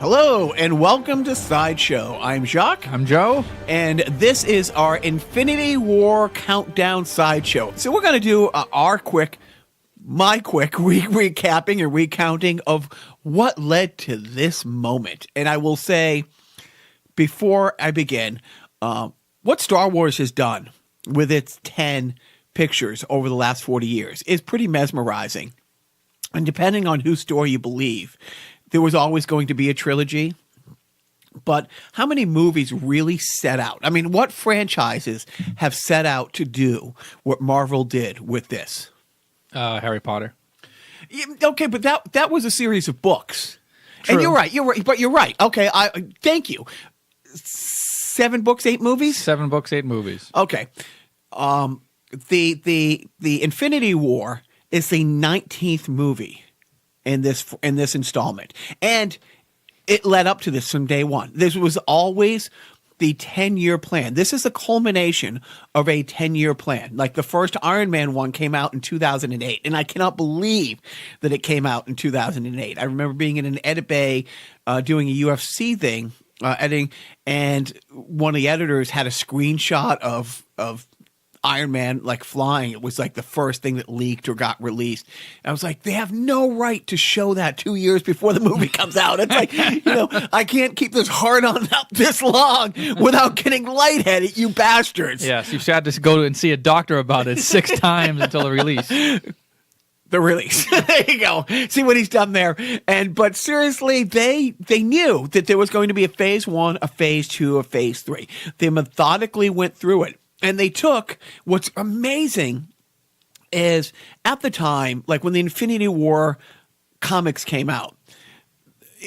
Hello, and welcome to Sideshow. I'm Jacques. I'm Joe. And this is our Infinity War Countdown Sideshow. So we're going to do my quick recapping and recounting of what led to this moment. And I will say, before I begin, what Star Wars has done with its 10 pictures over the last 40 years is pretty mesmerizing. And depending on whose story you believe, there was always going to be a trilogy. But how many movies really set out? I mean, what franchises have set out to do what Marvel did with this? Harry Potter. Okay, but that was a series of books. True. And you're right. Okay, thank you. 7 books, 8 movies? 7 books, 8 movies. Okay. The Infinity War is the 19th movie in this installment. And it led up to this from day one. This was always the 10-year plan. This is the culmination of a 10-year plan. Like the first Iron Man one came out in 2008, and I cannot believe that it came out in 2008. I remember being in an edit bay doing a UFC thing, editing, and one of the editors had a screenshot of Iron Man like flying. It was like the first thing that leaked or got released. And I was like, they have no right to show that 2 years before the movie comes out. It's like, I can't keep this hard on up this long without getting lightheaded, you bastards. Yes, you had to go and see a doctor about it 6 times until the release. The release. There you go. See what he's done there. But seriously, they knew that there was going to be a phase 1, a phase 2, a phase 3. They methodically went through it. And they took, what's amazing is at the time, like when the Infinity War comics came out,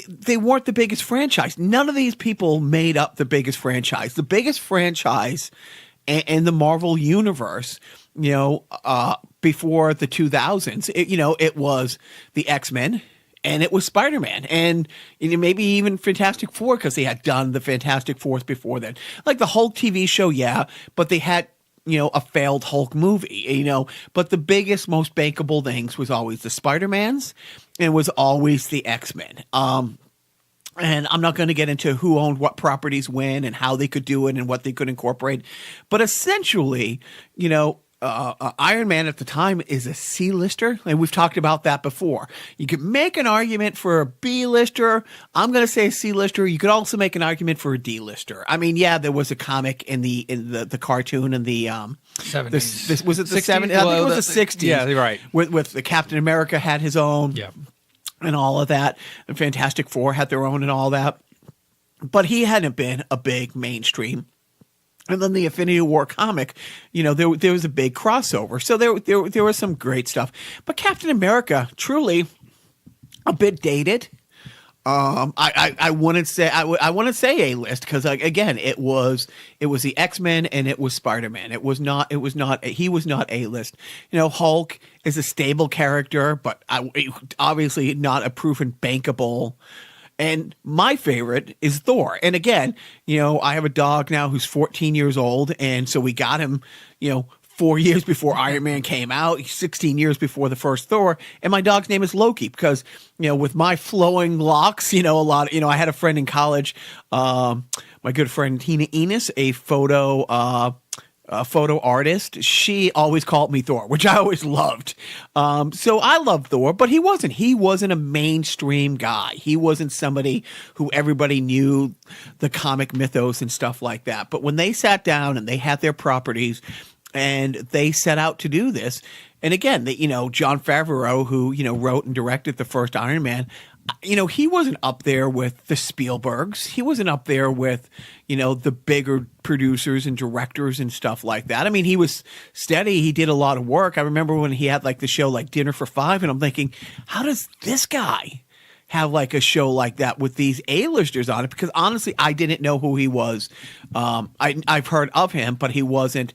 they weren't the biggest franchise. None of these people made up the biggest franchise. The biggest franchise in the Marvel universe, before the 2000s, it was the X-Men. And it was Spider-Man and maybe even Fantastic Four because they had done the Fantastic Fours before then. Like the Hulk TV show, yeah, but they had, a failed Hulk movie, But the biggest, most bankable things was always the Spider-Mans and was always the X-Men. And I'm not going to get into who owned what properties when and how they could do it and what they could incorporate. But essentially, Iron Man at the time is a C-lister, and we've talked about that before. You could make an argument for a B-lister. I'm going to say a C-lister. You could also make an argument for a D-lister. I mean, yeah, there was a comic in the cartoon in the 70s. Was it the 70s? I think it was the 60s. Yeah, you're right. With the Captain America had his own, yeah, and all of that. And Fantastic Four had their own and all that. But he hadn't been a big mainstream. And then the Infinity War comic, there was a big crossover. So there was some great stuff. But Captain America, truly a bit dated. I wouldn't say A-list because again, it was the X-Men and it was Spider-Man. He was not A-list. Hulk is a stable character, but obviously not a proven bankable. And my favorite is Thor. And again, I have a dog now who's 14 years old. And so we got him, 4 years before Iron Man came out, 16 years before the first Thor. And my dog's name is Loki because, with my flowing locks, I had a friend in college, my good friend Tina Enos, a photo artist. She always called me Thor, which I always loved. So I loved Thor, but he wasn't a mainstream guy. He wasn't somebody who everybody knew the comic mythos and stuff like that. But when they sat down and they had their properties and they set out to do this, and again, Jon Favreau, who, wrote and directed the first Iron Man, he wasn't up there with the Spielbergs. He wasn't up there with, the bigger producers and directors and stuff like that. I mean, he was steady. He did a lot of work. I remember when he had like the show like Dinner for Five, and I'm thinking, how does this guy have like a show like that with these A-listers on it? Because honestly, I didn't know who he was. I've heard of him, but he wasn't,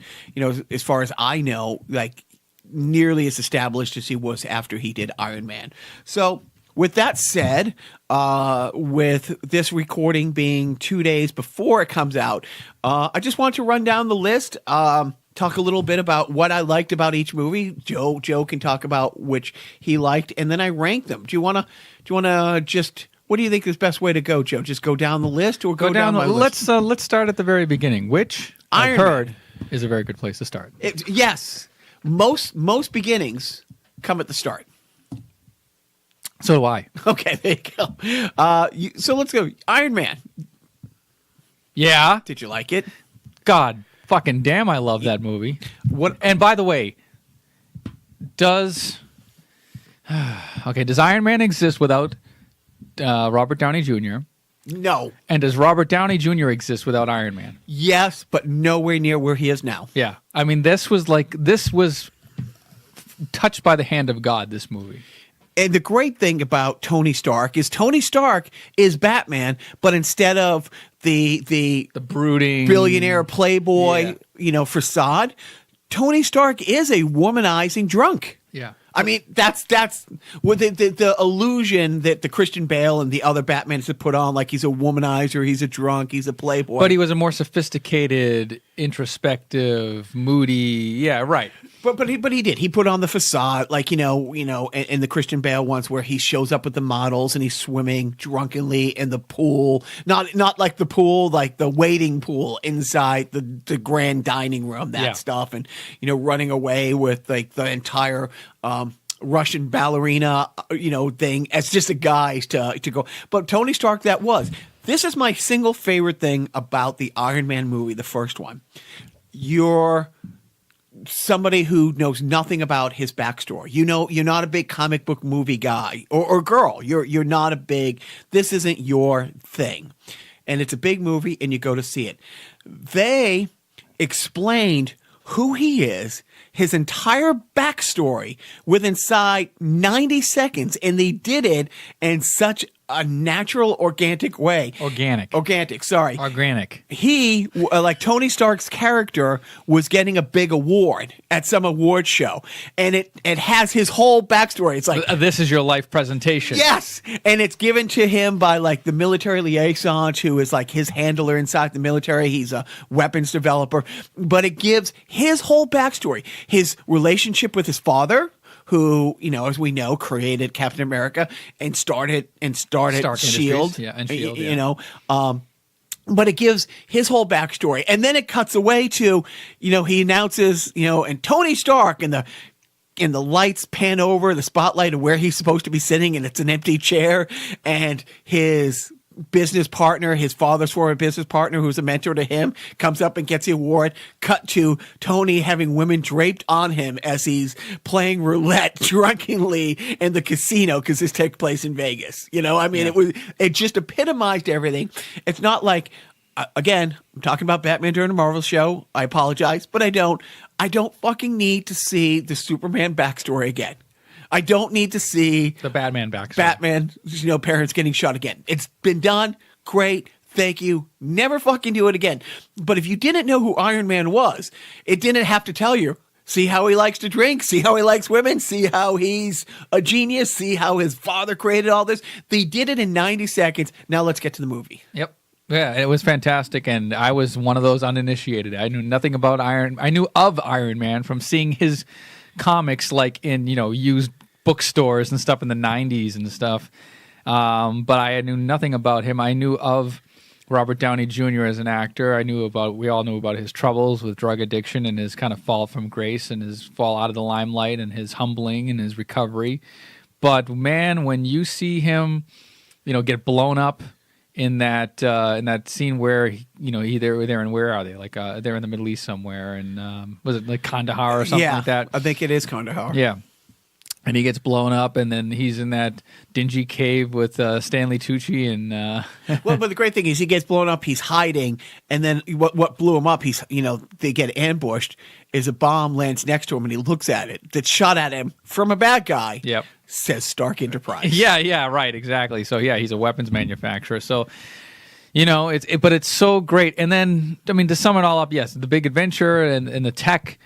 as far as I know, like nearly as established as he was after he did Iron Man. So with that said, with this recording being 2 days before it comes out, I just want to run down the list, talk a little bit about what I liked about each movie. Joe can talk about which he liked, and then I ranked them. Do you want to just What do you think is the best way to go, Joe? Just go down the list or go down my list? Let's start at the very beginning, which I've heard is a very good place to start. Yes. Most beginnings come at the start. So do I. Okay, there you go. So let's go. Iron Man. Yeah. Did you like it? God fucking damn, I love that movie. What? And by the way, does Iron Man exist without Robert Downey Jr.? No. And does Robert Downey Jr. exist without Iron Man? Yes, but nowhere near where he is now. Yeah. I mean, this was touched by the hand of God, this movie. And the great thing about Tony Stark is Batman, but instead of the brooding billionaire playboy, facade, Tony Stark is a womanizing drunk. Yeah. I mean, that's what the illusion that the Christian Bale and the other Batmans have put on, like he's a womanizer, he's a drunk, he's a playboy. But he was a more sophisticated, introspective, moody. Yeah, right. But he did. He put on the facade, like in the Christian Bale ones where he shows up with the models and he's swimming drunkenly in the pool, not like the pool, like the waiting pool inside the grand dining room, that stuff, and running away with like the entire Russian ballerina, thing as just a guise to go. But Tony Stark, this is my single favorite thing about the Iron Man movie, the first one. You're somebody who knows nothing about his backstory. You're not a big comic book movie guy or girl. You're not a big, this isn't your thing. And it's a big movie and you go to see it. They explained who he is, his entire backstory inside 90 seconds. And they did it in such a natural, organic way. Organic. He, like Tony Stark's character, was getting a big award at some award show, and it has his whole backstory. It's like, this is your life presentation. Yes, and it's given to him by like the military liaison, who is like his handler inside the military. He's a weapons developer, but it gives his whole backstory, his relationship with his father, who, as we know, created Captain America and started Shield. Yeah, and Shield. But it gives his whole backstory. And then it cuts away to, he announces, and Tony Stark, and the lights pan over the spotlight of where he's supposed to be sitting, and it's an empty chair, and his business partner, his father's former business partner, who's a mentor to him, comes up and gets the award. Cut to Tony having women draped on him as he's playing roulette drunkenly in the casino, because this takes place in Vegas. It just epitomized everything. It's not like, again, I'm talking about Batman during a Marvel show. I apologize, but I don't fucking need to see the Superman backstory again. I don't need to see the Batman backstory. Batman, parents getting shot again. It's been done. Great. Thank you. Never fucking do it again. But if you didn't know who Iron Man was, it didn't have to tell you. See how he likes to drink. See how he likes women. See how he's a genius. See how his father created all this. They did it in 90 seconds. Now let's get to the movie. Yep. Yeah, it was fantastic, and I was one of those uninitiated. I knew nothing about I knew of Iron Man from seeing his comics, like in used bookstores and stuff in the 90s and stuff, but I knew nothing about him. I knew of Robert Downey Jr. as an actor. We all knew about his troubles with drug addiction and his kind of fall from grace and his fall out of the limelight and his humbling and his recovery. But man, when you see him, get blown up in that scene where they're in, where are they? Like they're in the Middle East somewhere, and was it like Kandahar or something like that? I think it is Kandahar. Yeah. And he gets blown up, and then he's in that dingy cave with Stanley Tucci. And well, but the great thing is he gets blown up. He's hiding, and then what blew him up? They get ambushed. Is a bomb lands next to him, and he looks at it. That's shot at him from a bad guy. Yep. Says Stark Enterprise. Yeah, right, exactly. So yeah, he's a weapons manufacturer. So. But it's so great. And then, to sum it all up, yes, the big adventure and the tech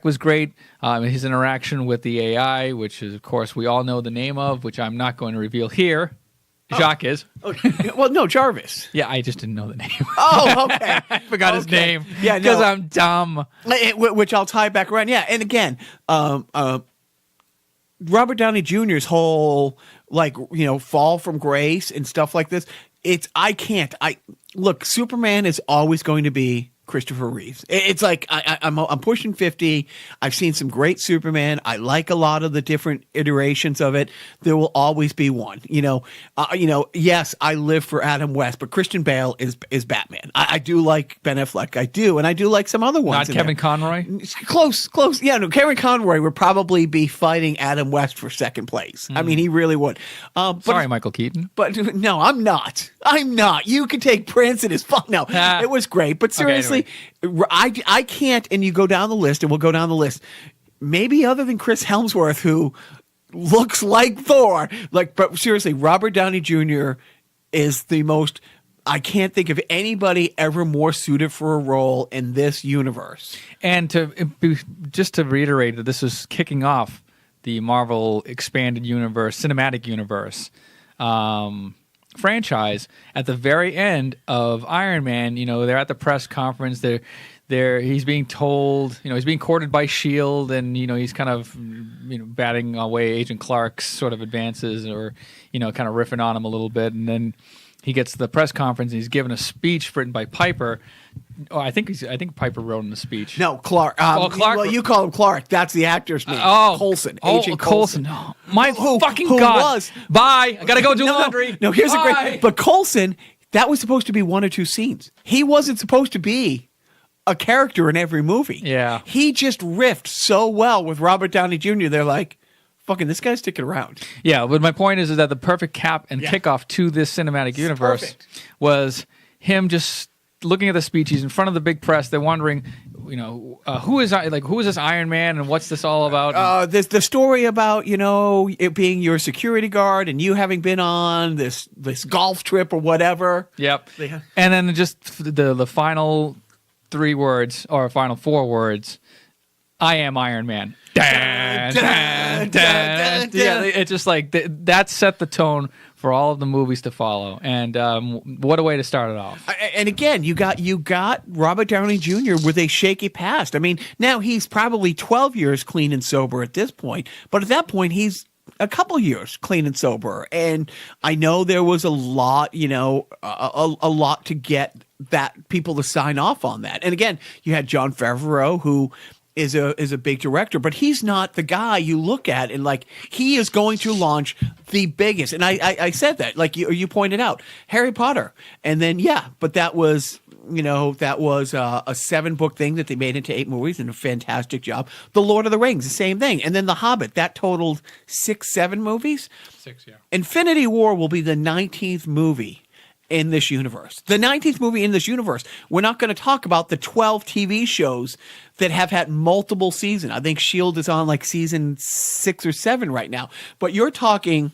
was great. His interaction with the AI, which is, of course, we all know the name of, which I'm not going to reveal here. Jacques is. Okay. Well, no, Jarvis. Yeah, I just didn't know the name. Oh, okay. I forgot his name. Yeah, because I'm dumb. Which I'll tie back around. Yeah, and again, Robert Downey Jr.'s whole fall from grace and stuff like this. I look. Superman is always going to be Christopher Reeves. It's like I'm pushing 50. I've seen some great Superman. I like a lot of the different iterations of it. There will always be one. Yes, I live for Adam West, but Christian Bale is Batman. I do like Ben Affleck. I do, and I do like some other ones. Not Kevin Conroy? Close. Yeah, no, Kevin Conroy would probably be fighting Adam West for second place. I mean, he really would. Sorry, Michael Keaton. But no, I'm not. You can take Prince and his fun. No, it was great. But seriously, I can't. And you go down the list, and we'll go down the list. Maybe other than Chris Hemsworth, who looks like Thor. But seriously, Robert Downey Jr. is the most. I can't think of anybody ever more suited for a role in this universe. And just to reiterate that this is kicking off the Marvel expanded universe, cinematic universe franchise. At the very end of Iron Man, they're at the press conference. He's being told, he's being courted by S.H.I.E.L.D. and, he's kind of, batting away Agent Clark's sort of advances or, kind of riffing on him a little bit. And then he gets to the press conference and he's given a speech written by Piper. Oh, I think Piper wrote in the speech. No, Clark. Clark. Well, you call him Clark. That's the actor's name. Coulson. Agent Coulson. Oh, my fucking God. Bye. I gotta go do laundry. No, here's a great. But Coulson, that was supposed to be one or two scenes. He wasn't supposed to be a character in every movie. Yeah. He just riffed so well with Robert Downey Jr. They're like, fucking, this guy's sticking around. Yeah, but my point is that the perfect cap and kickoff to this cinematic universe was him just looking at the speech. He's in front of the big press. They're wondering, who is this Iron Man and what's this all about? There's the story about it being your security guard and you having been on this golf trip or whatever. Yep. And then just the final 3 words or final 4 words. I am Iron Man. Yeah, it's just like that set the tone for all of the movies to follow, and what a way to start it off. And again, you got Robert Downey Jr. with a shaky past. I mean, now he's probably 12 years clean and sober at this point, but at that point he's a couple years clean and sober. And I know there was a lot, a lot to get that people to sign off on that. And again, you had Jon Favreau, who is a big director, but he's not the guy you look at and he is going to launch the biggest. And I said that, like you pointed out, Harry Potter, and then but that was a 7-book thing that they made into 8 movies and a fantastic job. The Lord of the Rings, the same thing, and then The Hobbit, that totaled 6-7 movies. 6, yeah. Infinity War will be the 19th movie in this universe. The 19th movie in this universe. We're not going to talk about the 12 TV shows that have had multiple seasons. I think S.H.I.E.L.D. is on season 6 or 7 right now. But you're talking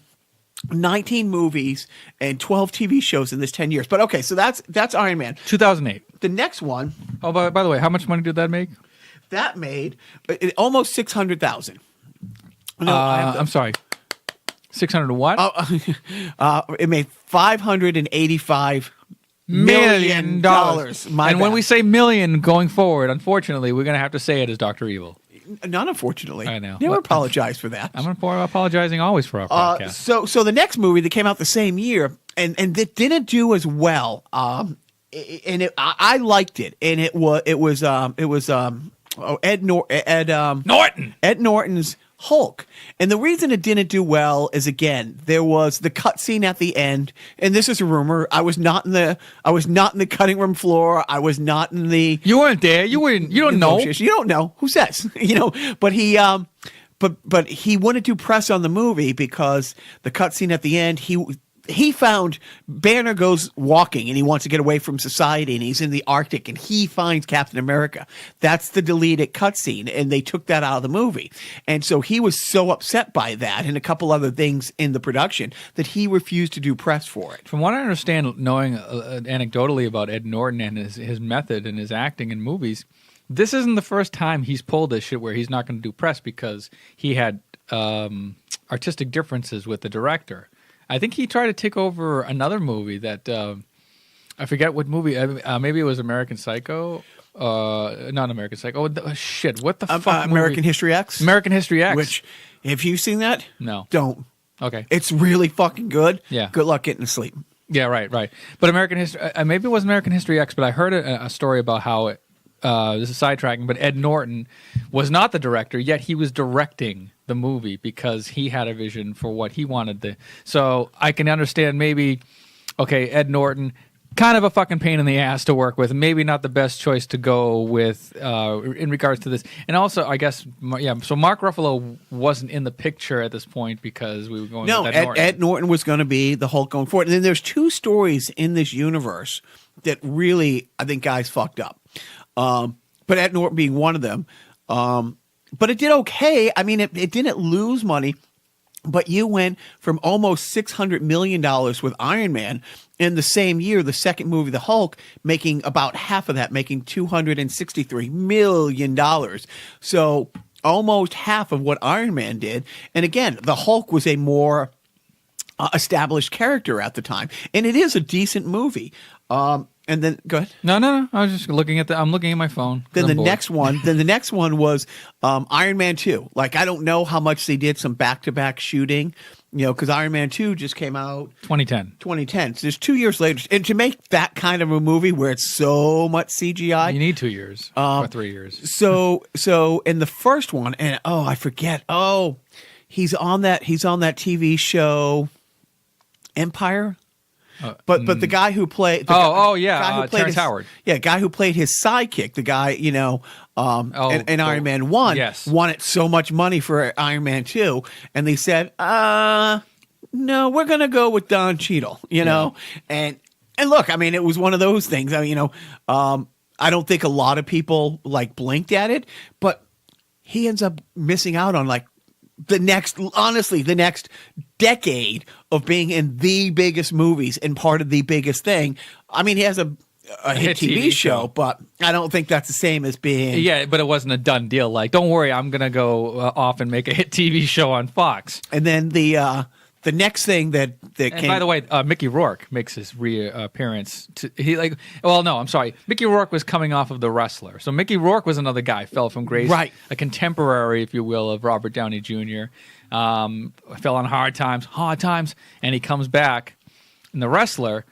19 movies and 12 TV shows in this 10 years. But okay, so that's Iron Man. 2008. The next one. Oh, by the way, how much money did that make? That made almost $600,000. No, I'm sorry. 600 what? It made $585 million. And when we say million going forward, unfortunately, we're going to have to say it as Dr. Evil. Not unfortunately. I know. Never apologize for that. I'm apologizing always for our podcast. So the next movie that came out the same year and that didn't do as well. I liked it, and it was Ed Norton. Ed Norton's Hulk. And the reason it didn't do well is, again, there was the cutscene at the end, and this is a rumor. I was not in the cutting room floor. I was not in the. You weren't there. You don't know. You don't know. Who says? But he but he wouldn't do press on the movie because the cutscene at the end, he found Banner goes walking and he wants to get away from society and he's in the Arctic and he finds Captain America. That's the deleted cutscene, and they took that out of the movie. And so he was so upset by that and a couple other things in the production that he refused to do press for it. From what I understand, knowing anecdotally about Ed Norton and his method and his acting in movies, this isn't the first time he's pulled this shit where he's not going to do press because he had artistic differences with the director. I think he tried to take over another movie that I forget what movie. Maybe it was American Psycho. Not American Psycho. What the fuck? American History X. American History X. Which Have you seen that? No. Don't. Okay. It's really fucking good. Yeah. Good luck getting to sleep. Yeah, right. But American History, maybe it was American History X, but I heard a story about how this is sidetracking, but Ed Norton was not the director, yet he was directing the movie because he had a vision for what he wanted to. So I can understand maybe, okay, Ed Norton, kind of a fucking pain in the ass to work with. Maybe not the best choice to go with in regards to this. And also, I guess, so Mark Ruffalo wasn't in the picture at this point because we were going with Ed Norton. Ed Norton was going to be the Hulk going forward. And then there's two stories in this universe that really, I think, guys fucked up. But Ed Norton being one of them. But it did okay. I mean, it didn't lose money. But you went from almost $600 million with Iron Man in the same year, the second movie, The Hulk, making about half of that, making $263 million. So almost half of what Iron Man did. And again, The Hulk was a more established character at the time. And it is a decent movie. And then go ahead. No. I was just looking at I'm looking at my phone. Then the next one was Iron Man 2. Like, I don't know how much they did some back-to-back shooting, because Iron Man 2 just came out 2010. So there's 2 years later. And to make that kind of a movie where it's so much CGI, you need 2 years or 3 years. So in the first one, and I forget. He's on that TV show Empire. But the guy who played Terrence Howard. Yeah, guy who played his sidekick, the guy, in Iron Man 1 yes. wanted so much money for Iron Man 2, and they said, no, we're going to go with Don Cheadle, And look, I mean, it was one of those things. I mean, I don't think a lot of people blinked at it, but he ends up missing out on the next decade of being in the biggest movies and part of the biggest thing. I mean, he has a hit TV show, but I don't think that's the same as being... Yeah, but it wasn't a done deal. Don't worry, I'm going to go off and make a hit TV show on Fox. And then the next thing that came... By the way, Mickey Rourke makes his reappearance. Mickey Rourke was coming off of The Wrestler. So Mickey Rourke was another guy, fell from grace. Right. A contemporary, if you will, of Robert Downey Jr. Fell on hard times, and he comes back in The Wrestler,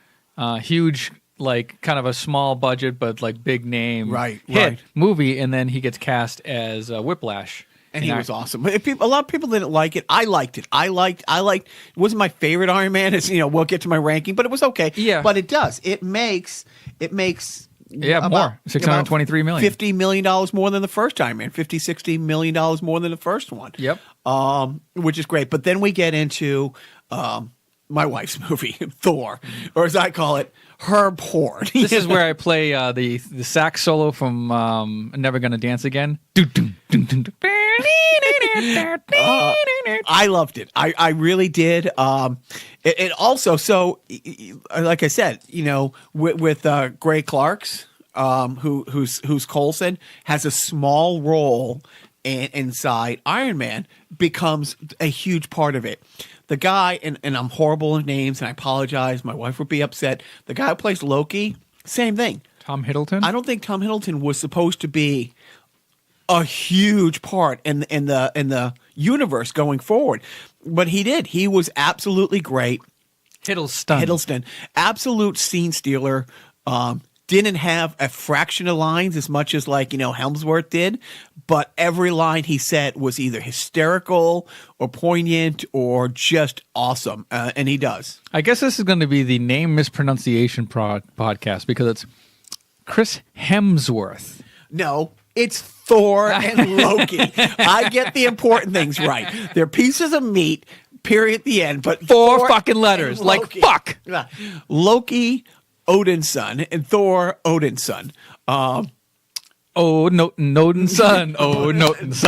huge, kind of a small budget, but big name hit movie, and then he gets cast as Whiplash. And he was awesome. But a lot of people didn't like it. I liked it. It wasn't my favorite Iron Man. It's, we'll get to my ranking, but it was okay. Yeah. But it does. It makes more. $623 million. $50 million more than the first Iron Man. $60 million more than the first one. Yep. Which is great. But then we get into my wife's movie, Thor, or as I call it, Herb Horde. This is where I play the sax solo from Never Gonna Dance Again. I loved it. I really did. It also, so like I said, with Gray Clark's, who's Coulson, has a small role inside Iron Man, becomes a huge part of it. The guy, and I'm horrible with names, and I apologize. My wife would be upset. The guy who plays Loki, same thing. Tom Hiddleston? I don't think Tom Hiddleston was supposed to be a huge part in the universe going forward, but he did. He was absolutely great. Hiddleston, absolute scene stealer. Didn't have a fraction of lines as much as Hemsworth did, but every line he said was either hysterical or poignant or just awesome, and he does. I guess this is going to be the name mispronunciation podcast because it's Chris Hemsworth. No, it's Thor and Loki. I get the important things right. They're pieces of meat, period, at the end, but four fucking letters, fuck. Loki, Odin's son, and Thor, Odin's son. Odin's son. Odin's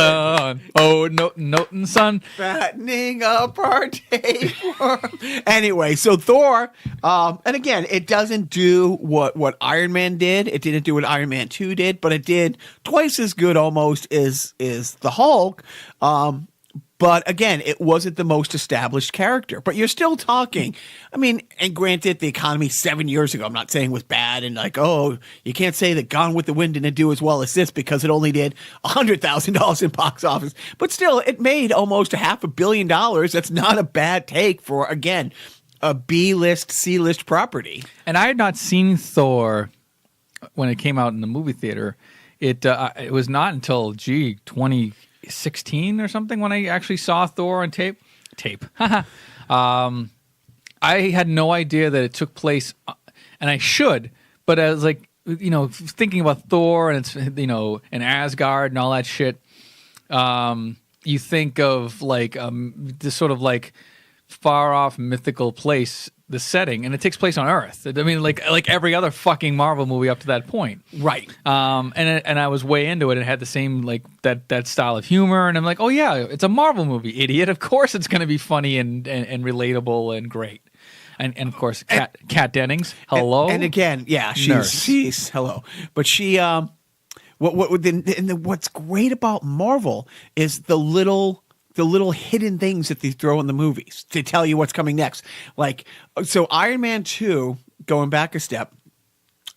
son. Fattening up our tapeworm. Anyway, so Thor, and again, it doesn't do what Iron Man did. It didn't do what Iron Man 2 did, but it did twice as good almost as the Hulk. But again, it wasn't the most established character. But you're still talking. I mean, and granted, the economy 7 years ago, I'm not saying was bad. And like, oh, you can't say that Gone with the Wind didn't do as well as this because it only did $100,000 in box office. But still, it made almost $500 million. That's not a bad take for, again, a B-list, C-list property. And I had not seen Thor when it came out in the movie theater. It was not until 2016 or something when I actually saw Thor on tape. I had no idea that it took place, and I should, but I was like, thinking about Thor and it's, and Asgard and all that shit. You think of like this sort of like far off mythical place, the setting, and it takes place on Earth. I mean, like every other fucking Marvel movie up to that point, right? And I was way into it. It had the same like that style of humor, and I'm like, oh yeah, it's a Marvel movie, idiot. Of course, it's going to be funny and relatable and great. And of course, Kat Dennings, hello. And again, yeah, she's hello, but she what's great about Marvel is the little hidden things that they throw in the movies to tell you what's coming next. Like, so Iron Man 2, going back a step,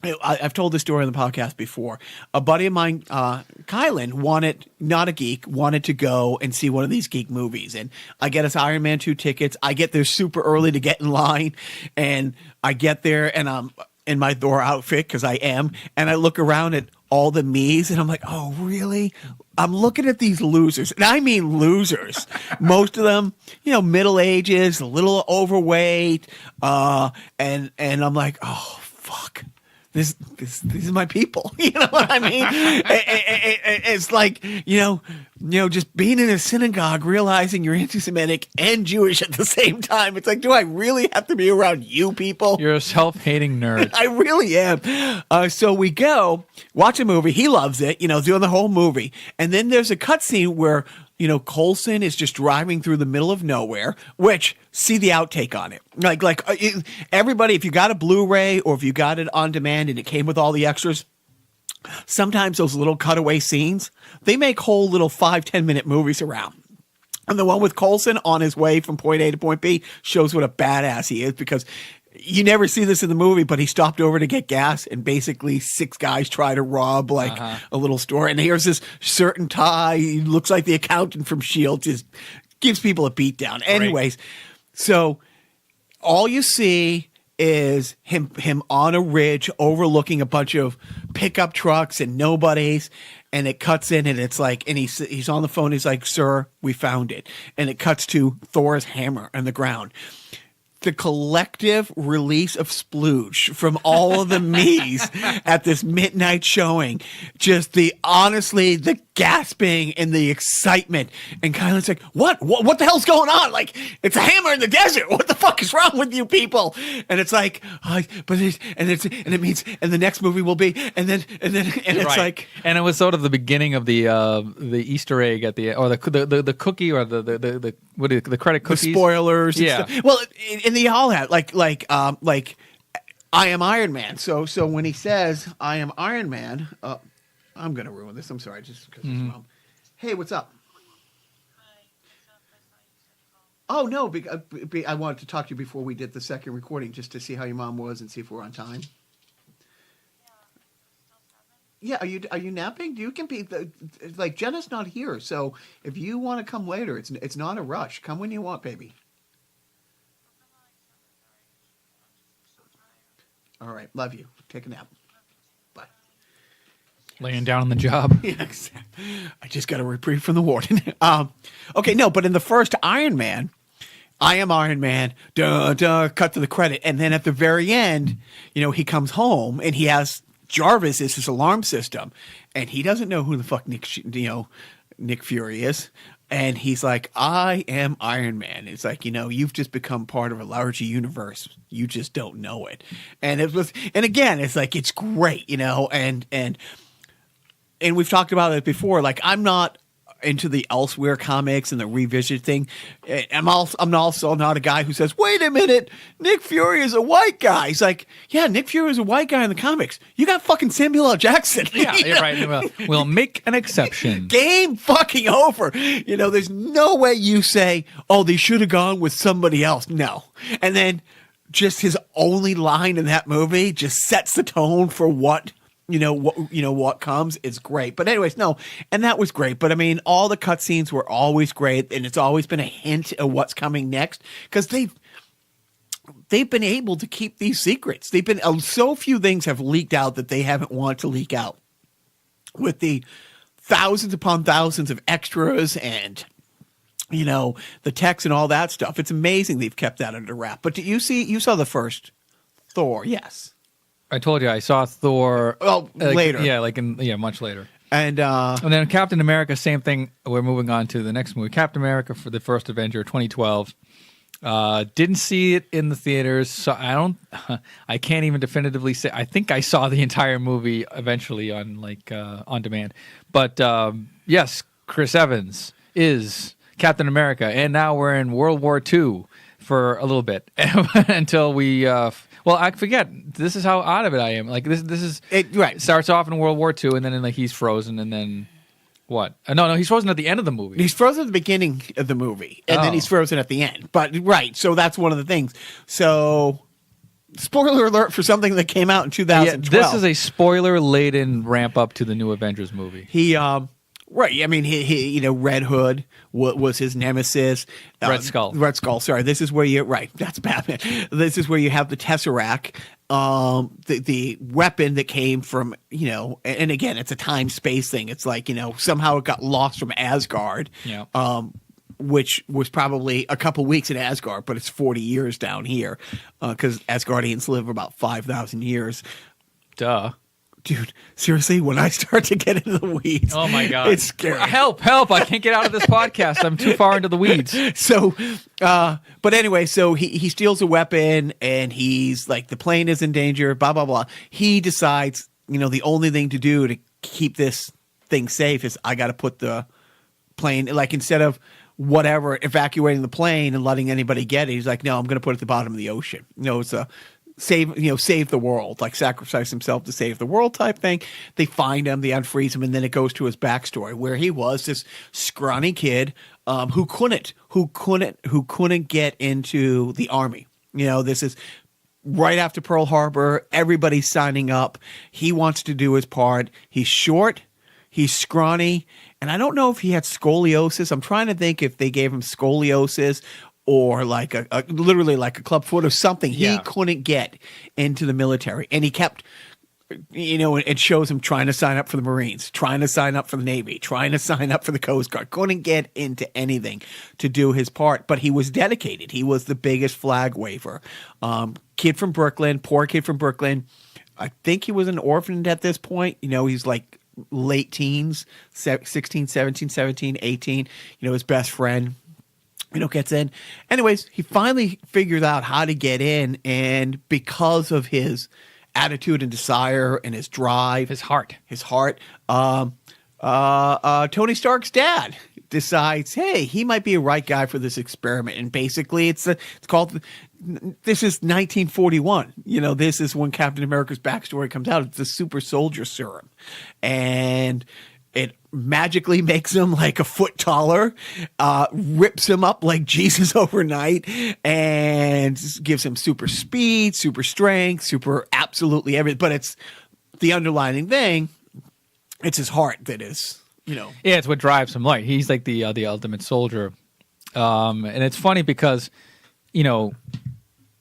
I've told this story on the podcast before. A buddy of mine, Kylan, not a geek, wanted to go and see one of these geek movies. And I get us Iron Man 2 tickets. I get there super early to get in line. And I get there and I'm in my Thor outfit because I am. And I look around at all the me's and I'm like, oh, really? I'm looking at these losers, and I mean losers. Most of them, middle ages, a little overweight, and I'm like, oh fuck, these are my people. You know what I mean? It's like just being in a synagogue, realizing you're anti-Semitic and Jewish at the same time. It's like, do I really have to be around you people? You're a self-hating nerd. I really am. So we go watch a movie. He loves it, doing the whole movie. And then there's a cutscene where, Coulson is just driving through the middle of nowhere, which see the outtake on it. Everybody, if you got a Blu-ray or if you got it on demand and it came with all the extras, sometimes those little cutaway scenes, they make whole little 5-10 minute movies around. And the one with Coulson on his way from point A to point B shows what a badass he is, because you never see this in the movie, but he stopped over to get gas and basically 6 guys try to rob a little store. And here's this certain tie. He looks like the accountant from S.H.I.E.L.D. Just gives people a beat down. Anyways, so all you see is him on a ridge overlooking a bunch of pickup trucks and nobodies. And it cuts in and it's like, and he's on the phone. He's like, sir, we found it. And it cuts to Thor's hammer on the ground. The collective release of splooge from all of the me's at this midnight showing, just the gasping and the excitement, and Kylan's like, what the hell's going on? Like, it's a hammer in the desert. What the fuck is wrong with you people? And it's like, it means, and the next movie will be, and it's right. like, and it was sort of the beginning of the Easter egg at the, or the cookie, or the credit cookies, the spoilers. Yeah. And stuff. Well, and they all have like I am Iron Man. So when he says I am Iron Man, I'm gonna ruin this. I'm sorry, just because. Hey, what's up? Oh no, I wanted to talk to you before we did the second recording, just to see how your mom was and see if we're on time. Yeah, are you napping? You can be like Jenna's not here, so if you want to come later, it's not a rush. Come when you want, baby. All right, love you. Take a nap. Bye. Laying down on the job. Yeah, exactly. I just got a reprieve from the warden. Okay, no, but in the first Iron Man, I am Iron Man, cut to the credit. And then at the very end, he comes home and he has Jarvis as his alarm system. And he doesn't know who the fuck Nick Fury is. And he's like, I am Iron Man. It's like, you've just become part of a larger universe. You just don't know it. And again, it's like, it's great, and we've talked about it before. Like, I'm not into the Elsewhere comics and the revisit thing. I'm also not a guy who says, "Wait a minute, Nick Fury is a white guy." He's like, "Yeah, Nick Fury is a white guy in the comics. You got fucking Samuel L. Jackson." Yeah, you're right. We'll make an exception. Game fucking over. There's no way you say, "Oh, they should have gone with somebody else." No, and then just his only line in that movie just sets the tone for what comes. It's great. But anyways, no, and that was great. But I mean, all the cutscenes were always great, and it's always been a hint of what's coming next because they've been able to keep these secrets. They've been so few things have leaked out that they haven't wanted to leak out. With the thousands upon thousands of extras and the text and all that stuff, it's amazing they've kept that under wrap. But you saw the first Thor, yes. I told you I saw Thor. Well, later. Yeah, much later. And then Captain America, same thing. We're moving on to the next movie. Captain America for the first Avenger, 2012. Didn't see it in the theaters, so I can't even definitively say. I think I saw the entire movie eventually on on demand. But yes, Chris Evans is Captain America, and now we're in World War II for a little bit until we. Well, I forget. This is how out of it I am. Like this is it. Right. Starts off in World War II, and then he's frozen, and then what? No, he's frozen at the end of the movie. He's frozen at the beginning of the movie, and then he's frozen at the end. But right, so that's one of the things. So, spoiler alert for something that came out in 2012. Yeah, this is a spoiler-laden ramp up to the new Avengers movie. Right. I mean, he Red Hood was his nemesis. Red Skull. Red Skull. Sorry. This is where that's Batman. This is where you have the Tesseract, the weapon that came from, and again, it's a time-space thing. It's like, somehow it got lost from Asgard. Yeah. Which was probably a couple weeks in Asgard, but it's 40 years down here because Asgardians live about 5,000 years. Duh. Dude, seriously, when I start to get into the weeds, oh my God, it's scary. Help! I can't get out of this podcast. I'm too far into the weeds. So, but anyway, so he steals a weapon and he's like, the plane is in danger, blah, blah, blah. He decides, the only thing to do to keep this thing safe is I got to put the plane, like instead of whatever, evacuating the plane and letting anybody get it, he's like, no, I'm going to put it at the bottom of the ocean. It's a save the world, like sacrifice himself to save the world type thing. They find him, they unfreeze him, and then it goes to his backstory where he was this scrawny kid who couldn't get into the army. This is right after Pearl Harbor. Everybody's signing up. He wants to do his part. He's short. He's scrawny. And I don't know if he had scoliosis. I'm trying to think if they gave him scoliosis or like literally like a club foot or something. Yeah. He couldn't get into the military. And he kept, it shows him trying to sign up for the Marines, trying to sign up for the Navy, trying to sign up for the Coast Guard. Couldn't get into anything to do his part. But he was dedicated. He was the biggest flag waver. Kid from Brooklyn, poor kid from Brooklyn. I think he was an orphan at this point. He's like late teens, 16, 17, 18. His best friend gets in. Anyways, he finally figures out how to get in, and because of his attitude and desire and his drive, his heart, Tony Stark's dad decides, hey, he might be a right guy for this experiment. And basically, this is 1941. This is when Captain America's backstory comes out. It's the super soldier serum, and it magically makes him like a foot taller, rips him up like Jesus overnight, and gives him super speed, super strength, super absolutely everything. But it's the underlying thing. It's his heart that is, Yeah, it's what drives him. Like he's like the ultimate soldier. And it's funny because,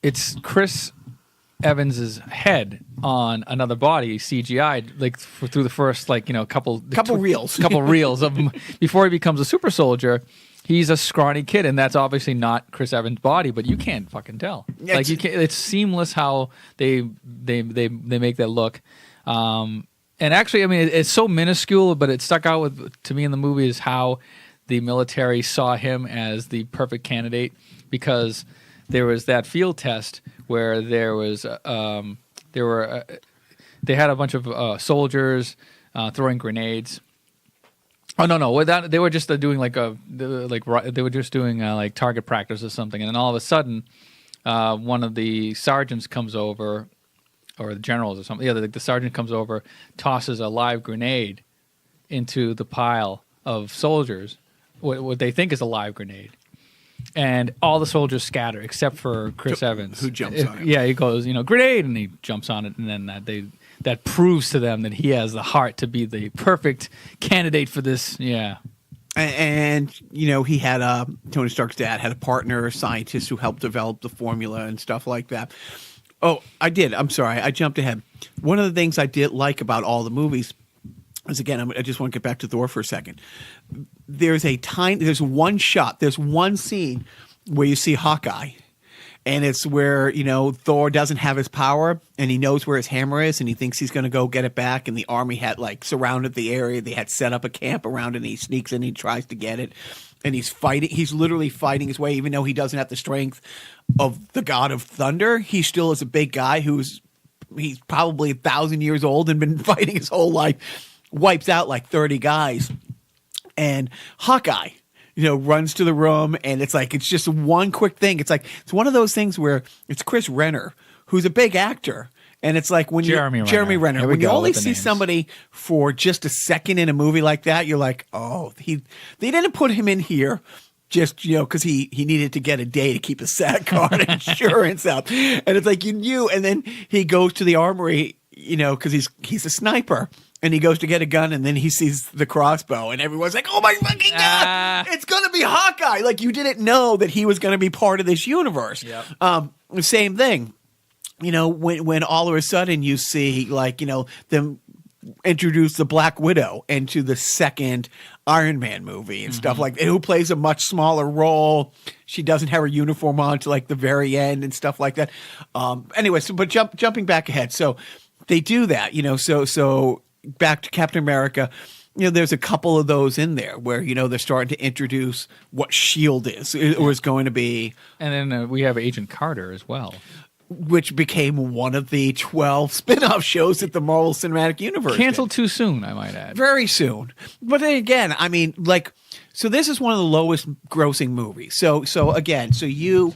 it's Chris Evans's head on another body CGI'd like through the first couple reels of him before he becomes a super soldier. He's a scrawny kid, and that's obviously not Chris Evans' body, but you can't fucking tell. Like you can't. It's seamless how they make that look. And actually, I mean, it's so minuscule, but it stuck out to me in the movie is how the military saw him as the perfect candidate because there was that field test where they had a bunch of soldiers throwing grenades, Oh no! Without, they were just doing they were just doing like target practice or something, and then all of a sudden, one of the sergeants comes over, or the generals or something. Yeah, the sergeant comes over, tosses a live grenade into the pile of soldiers, what they think is a live grenade, and all the soldiers scatter except for Chris Evans, who jumps on it. Yeah, he goes, grenade, and he jumps on it, and then that proves to them that he has the heart to be the perfect candidate for this. Yeah. And he had Tony Stark's dad had a partner, a scientist who helped develop the formula and stuff like that. Oh, I did. I'm sorry. I jumped ahead. One of the things I did like about all the movies is, again, I just want to get back to Thor for a second. There's one shot, there's one scene where you see Hawkeye. And it's where, Thor doesn't have his power and he knows where his hammer is and he thinks he's going to go get it back. And the army had surrounded the area. They had set up a camp around it and he sneaks in and he tries to get it. And he's fighting. He's literally fighting his way, even though he doesn't have the strength of the God of Thunder. He still is a big guy he's probably 1,000 years old and been fighting his whole life. Wipes out like 30 guys. And Hawkeye, runs to the room, and it's just one quick thing. It's one of those things where it's Chris Renner, who's a big actor, and it's like when Jeremy Renner. When you only see somebody for just a second in a movie like that, you're like, oh, they didn't put him in here just because he needed to get a day to keep his SAG card insurance up, and it's like you knew. And then he goes to the armory, because he's a sniper. And he goes to get a gun, and then he sees the crossbow, and everyone's like, "Oh my fucking god, it's gonna be Hawkeye!" Like you didn't know that he was gonna be part of this universe. Yep. Same thing, when all of a sudden you see them introduce the Black Widow into the second Iron Man movie and stuff like that, who plays a much smaller role. She doesn't have her uniform on to the very end and stuff like that. Anyway, but jumping back ahead, so they do that, so. Back to Captain America, there's a couple of those in there where, they're starting to introduce what S.H.I.E.L.D. is or is going to be. And then we have Agent Carter as well. Which became one of the 12 spin-off shows at the Marvel Cinematic Universe. Canceled too soon, I might add. Very soon. But then again, so this is one of the lowest grossing movies. So you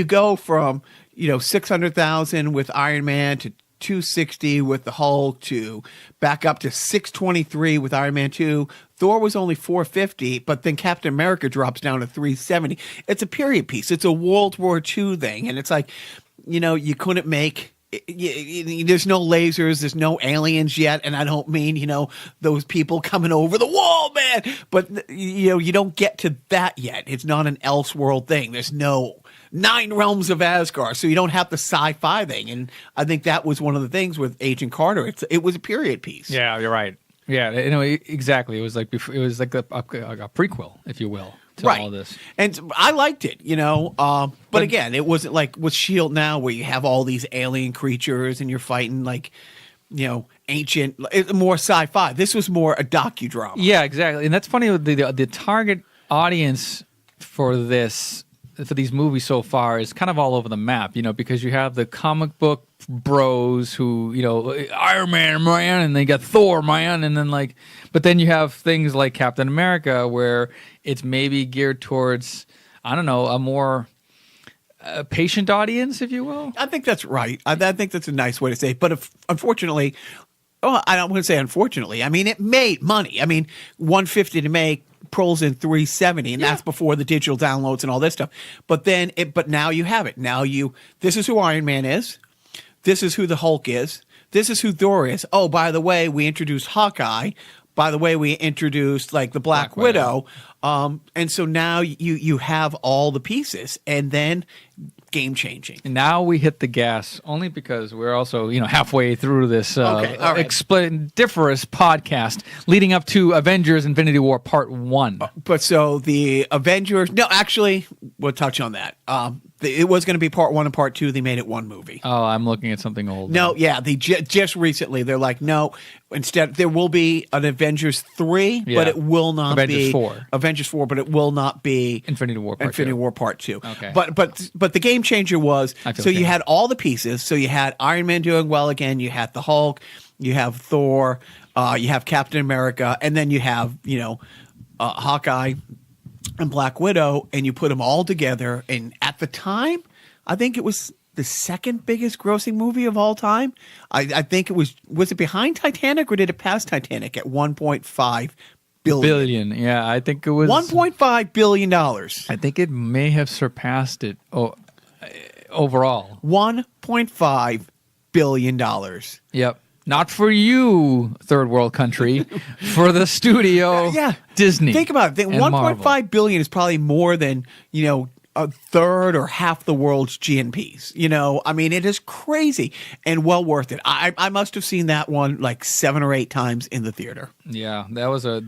go from, 600,000 with Iron Man to 260 with the Hulk to back up to 623 with Iron Man 2. Thor was only 450, but then Captain America drops down to 370. It's a period piece. It's a World War II thing. And it's you couldn't make... there's no lasers, there's no aliens yet, and I don't mean, those people coming over the wall, man. But, you don't get to that yet. It's not an Elseworld thing. There's no 9 realms of Asgard, so you don't have the sci-fi thing. And I think that was one of the things with Agent Carter. It was a period piece. Yeah, you're right. Yeah, exactly. It was like a prequel, if you will, to all this. And I liked it, but again, it wasn't like with S.H.I.E.L.D. now where you have all these alien creatures and you're fighting ancient, more sci-fi. This was more a docudrama. Yeah, exactly. And that's funny. The target audience for these movies so far is kind of all over the map, because you have the comic book bros who, Iron Man, and they got Thor, man, and then but then you have things like Captain America where it's maybe geared towards, I don't know, a more patient audience, if you will. I think that's right. I think that's a nice way to say it. But unfortunately, I don't want to say unfortunately. I mean, it made money. I mean, $150 to make. Pulls in 370, and that's before the digital downloads and all this stuff. But now you have it. Now this is who Iron Man is. This is who the Hulk is. This is who Thor is. Oh, by the way, we introduced Hawkeye. By the way, we introduced the Black Widow. And so now you have all the pieces, and then game changing. And now we hit the gas only because we're also halfway through this splendiferous podcast leading up to Avengers: Infinity War Part 1. But so the Avengers, no, actually, we'll touch on that. It was going to be Part 1 and Part 2. They made it one movie. Oh, I'm looking at something old. No, yeah, they just recently they're like, no. Instead, there will be an Avengers 3, but it will not be Avengers 4, but it will not be Infinity War Part 2. Okay. But the game changer was you had all the pieces. So you had Iron Man doing well again. You had the Hulk. You have Thor. You have Captain America, and then you have Hawkeye and Black Widow, and you put them all together. And at the time, I think it was the second biggest grossing movie of all time. I think it was it behind Titanic or did it pass Titanic at 1.5 billion? Yeah, I think it was $1.5 billion. I think it may have surpassed it overall. $1.5 billion. Yep. Not for you, third world country, for the studio, Disney. Think about it. 1.5 billion is probably more than, a third or half the world's GNPs. I mean, it is crazy and well worth it. I must have seen that one like 7 or 8 times in the theater. Yeah, that was a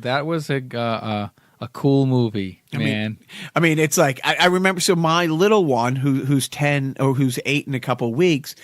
cool movie, man. I mean, it's like I remember. So my little one, who's 10 or who's 8 in a couple of weeks,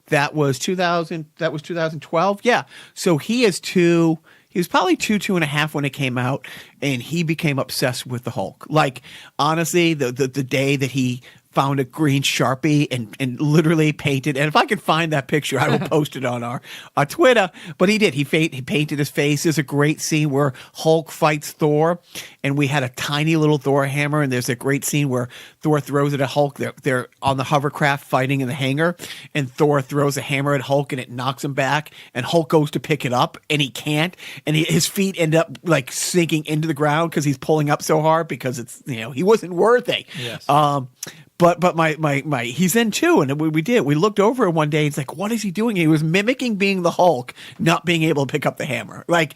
that was 2000. That was 2012. Yeah. So he is 2. He was probably 2.5 when it came out, and he became obsessed with the Hulk. Like, honestly, the day that he found a green Sharpie and literally painted, and if I could find that picture, I will post it on our Twitter. But he did. He painted his face. There's a great scene where Hulk fights Thor, and we had a tiny little Thor hammer, and there's a great scene where Thor throws it at Hulk. They're on the hovercraft fighting in the hangar, and Thor throws a hammer at Hulk, and it knocks him back, and Hulk goes to pick it up, and he can't, and his feet end up like sinking into the ground because he's pulling up so hard because it's he wasn't worthy. Yes. But my he's in too, and we looked over it one day. He's like, "What is he doing?" He was mimicking being the Hulk, not being able to pick up the hammer. Like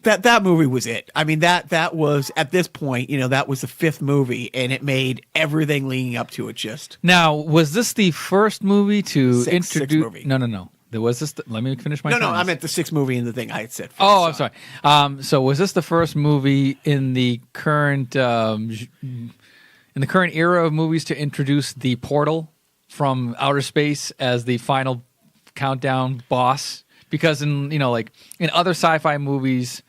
that movie was it. I mean that was at this point, that was the 5th movie, and it made everything leading up to it just. Now, was this the first movie to Sixth introduce? movie. No. There was this. Let me finish my. No, sentence. I meant the 6th movie in the thing I had said. First, I'm sorry. So was this the first movie in the current? In the current era of movies to introduce the portal from outer space as the final countdown boss, because in other sci-fi movies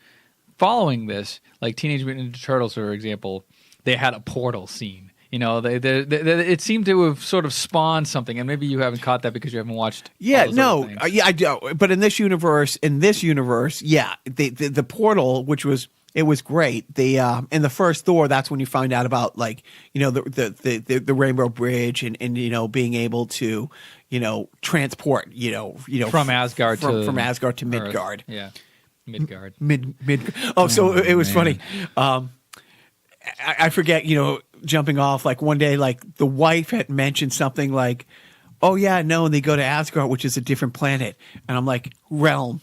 following this, like Teenage Mutant Ninja Turtles, for example, they had a portal scene. It seemed to have sort of spawned something, and maybe you haven't caught that because you haven't watched. Yeah, no, I do. But in this universe, the portal, which was. It was great. In the first Thor, that's when you find out about the Rainbow Bridge and being able to transport from Asgard from Asgard to Midgard. Yeah, Midgard. So it was funny. I forget. Jumping off like one day, like the wife had mentioned something like, "Oh yeah, no," and they go to Asgard, which is a different planet, and I'm like, realm.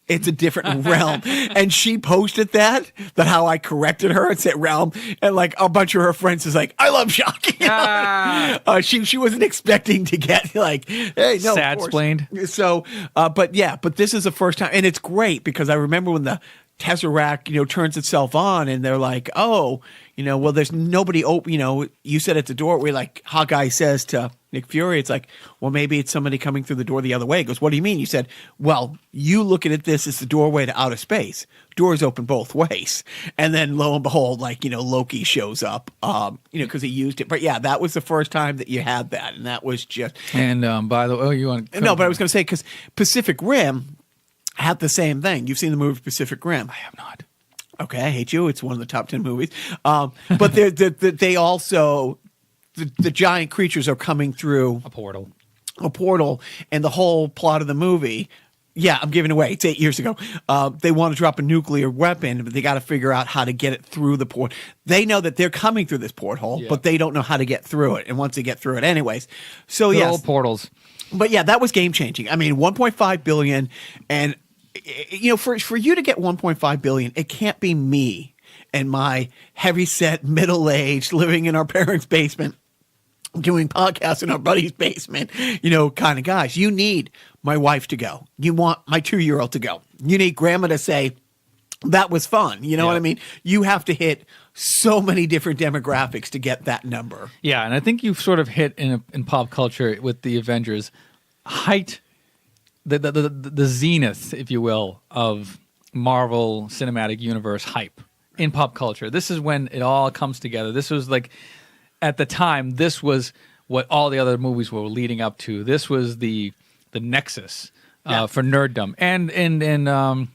It's a different realm. And she posted that how I corrected her and said realm. And like a bunch of her friends is like, I love Jacques. She wasn't expecting to get like, hey, no. Sad-splained. So, but this is the first time. And it's great because I remember when the Tesseract, turns itself on and they're like, oh, well, there's nobody open, you said at the door, we like Hawkeye says to Nick Fury, it's like, well, maybe it's somebody coming through the door the other way. He goes, what do you mean? You said, well, you looking at this as the doorway to outer space. Doors open both ways. And then lo and behold, Loki shows up, because he used it. But yeah, that was the first time that you had that. And that was just. And by the way, you want to. No, but I was going to say, because Pacific Rim had the same thing. You've seen the movie Pacific Rim. I have not. Okay, I hate you. It's one of the top 10 movies. But they also, the giant creatures are coming through a portal, and the whole plot of the movie. Yeah, I'm giving away. It's 8 years ago. They want to drop a nuclear weapon, but they got to figure out how to get it through the port. They know that they're coming through this porthole, but they don't know how to get through it. And once they get through it, anyways. So yeah, yes, portals. But yeah, that was game changing. I mean, 1.5 billion, and for you to get 1.5 billion, it can't be me and my heavy-set, middle-aged, living in our parents' basement, doing podcasts in our buddy's basement, kind of guys. You need my wife to go. You want my 2-year-old to go. You need grandma to say, that was fun. You know what I mean? You have to hit so many different demographics to get that number. Yeah, and I think you've sort of hit in pop culture with the Avengers height. The zenith, if you will, of Marvel Cinematic Universe hype in pop culture. This is when it all comes together. This was like, at the time, this was what all the other movies were leading up to. This was the nexus for nerddom. And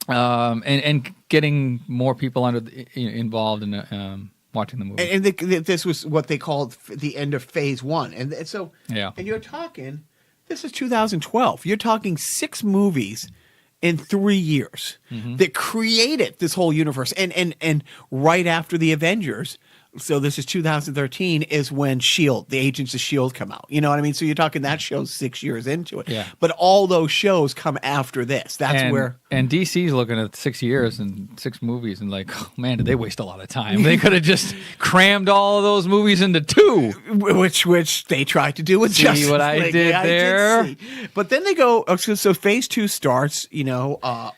and getting more people involved in watching the movie. And this was what they called the end of phase one. And so, Yeah. and you're talking, this is 2012. You're talking 6 movies in 3 years that created this whole universe. And right after the Avengers, so this is 2013, is when S.H.I.E.L.D., the Agents of S.H.I.E.L.D. come out. You know what I mean? So you're talking that show's 6 years into it. Yeah. But all those shows come after this. That's where... And DC's looking at 6 years and 6 movies and like, oh, man, did they waste a lot of time. They could have just crammed all of those movies into 2. Which they tried to do with Justice See what I League. did there? Did see. But then they go, so phase 2 starts,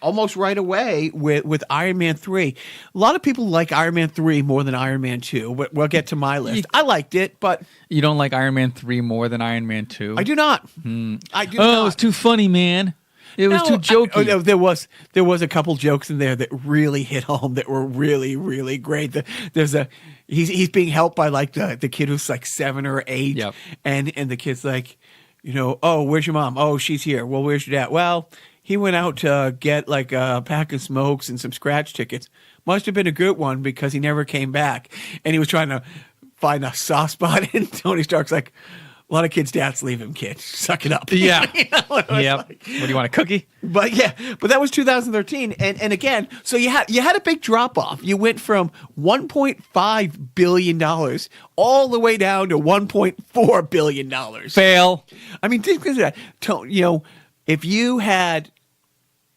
almost right away with Iron Man 3. A lot of people like Iron Man 3 more than Iron Man 2. But we'll get to my list. I liked it, but... You don't like Iron Man 3 more than Iron Man 2? I do not. I do not. Oh, it was too funny, man. It was too jokey. No, there was a couple jokes in there that really hit home that were really, really great. He's being helped by like the kid who's like 7 or 8. Yep. And the kid's like, oh, where's your mom? Oh, she's here. Well, where's your dad? Well, he went out to get like a pack of smokes and some scratch tickets. Must have been a good one because he never came back. And he was trying to find a soft spot. And Tony Stark's like, a lot of kids' dads leave him, kid. Suck it up. Yeah. Yep. What do you want, a cookie? But that was 2013. And again, so you had a big drop off. You went from $1.5 billion all the way down to $1.4 billion. Fail. I mean, think of that. If you had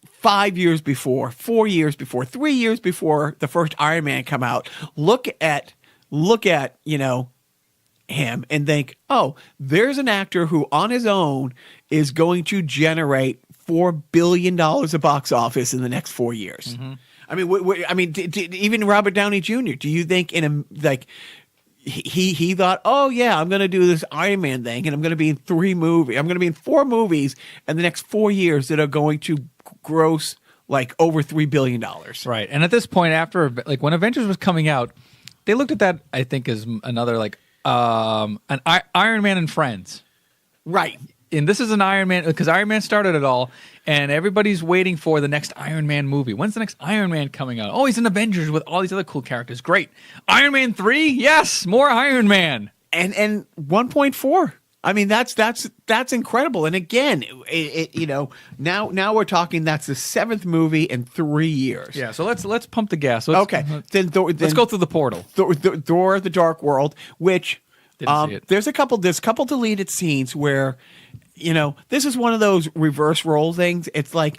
5 years before, 4 years before, 3 years before the first Iron Man come out, look at him and think, oh, there's an actor who on his own is going to generate $4 billion of box office in the next 4 years. I mean, even Robert Downey Jr., do you think he thought, oh yeah, I'm going to do this Iron Man thing and I'm going to be in 3 movies. I'm going to be in 4 movies in the next 4 years that are going to gross like over $3 billion. Right. And at this point, after like when Avengers was coming out, they looked at that, I think, as another like an Iron Man and Friends. Right. And this is an Iron Man, because Iron Man started it all, and everybody's waiting for the next Iron Man movie. When's the next Iron Man coming out? Oh, he's in Avengers with all these other cool characters. Great. Iron Man 3? Yes, more Iron Man. And 1.4. I mean, that's incredible. And again, now we're talking that's the 7th movie in 3 years. Yeah, so let's pump the gas. Okay. Then let's go through the portal. Thor: The Dark World, which Didn't see it. there's a couple deleted scenes where this is one of those reverse role things. It's like,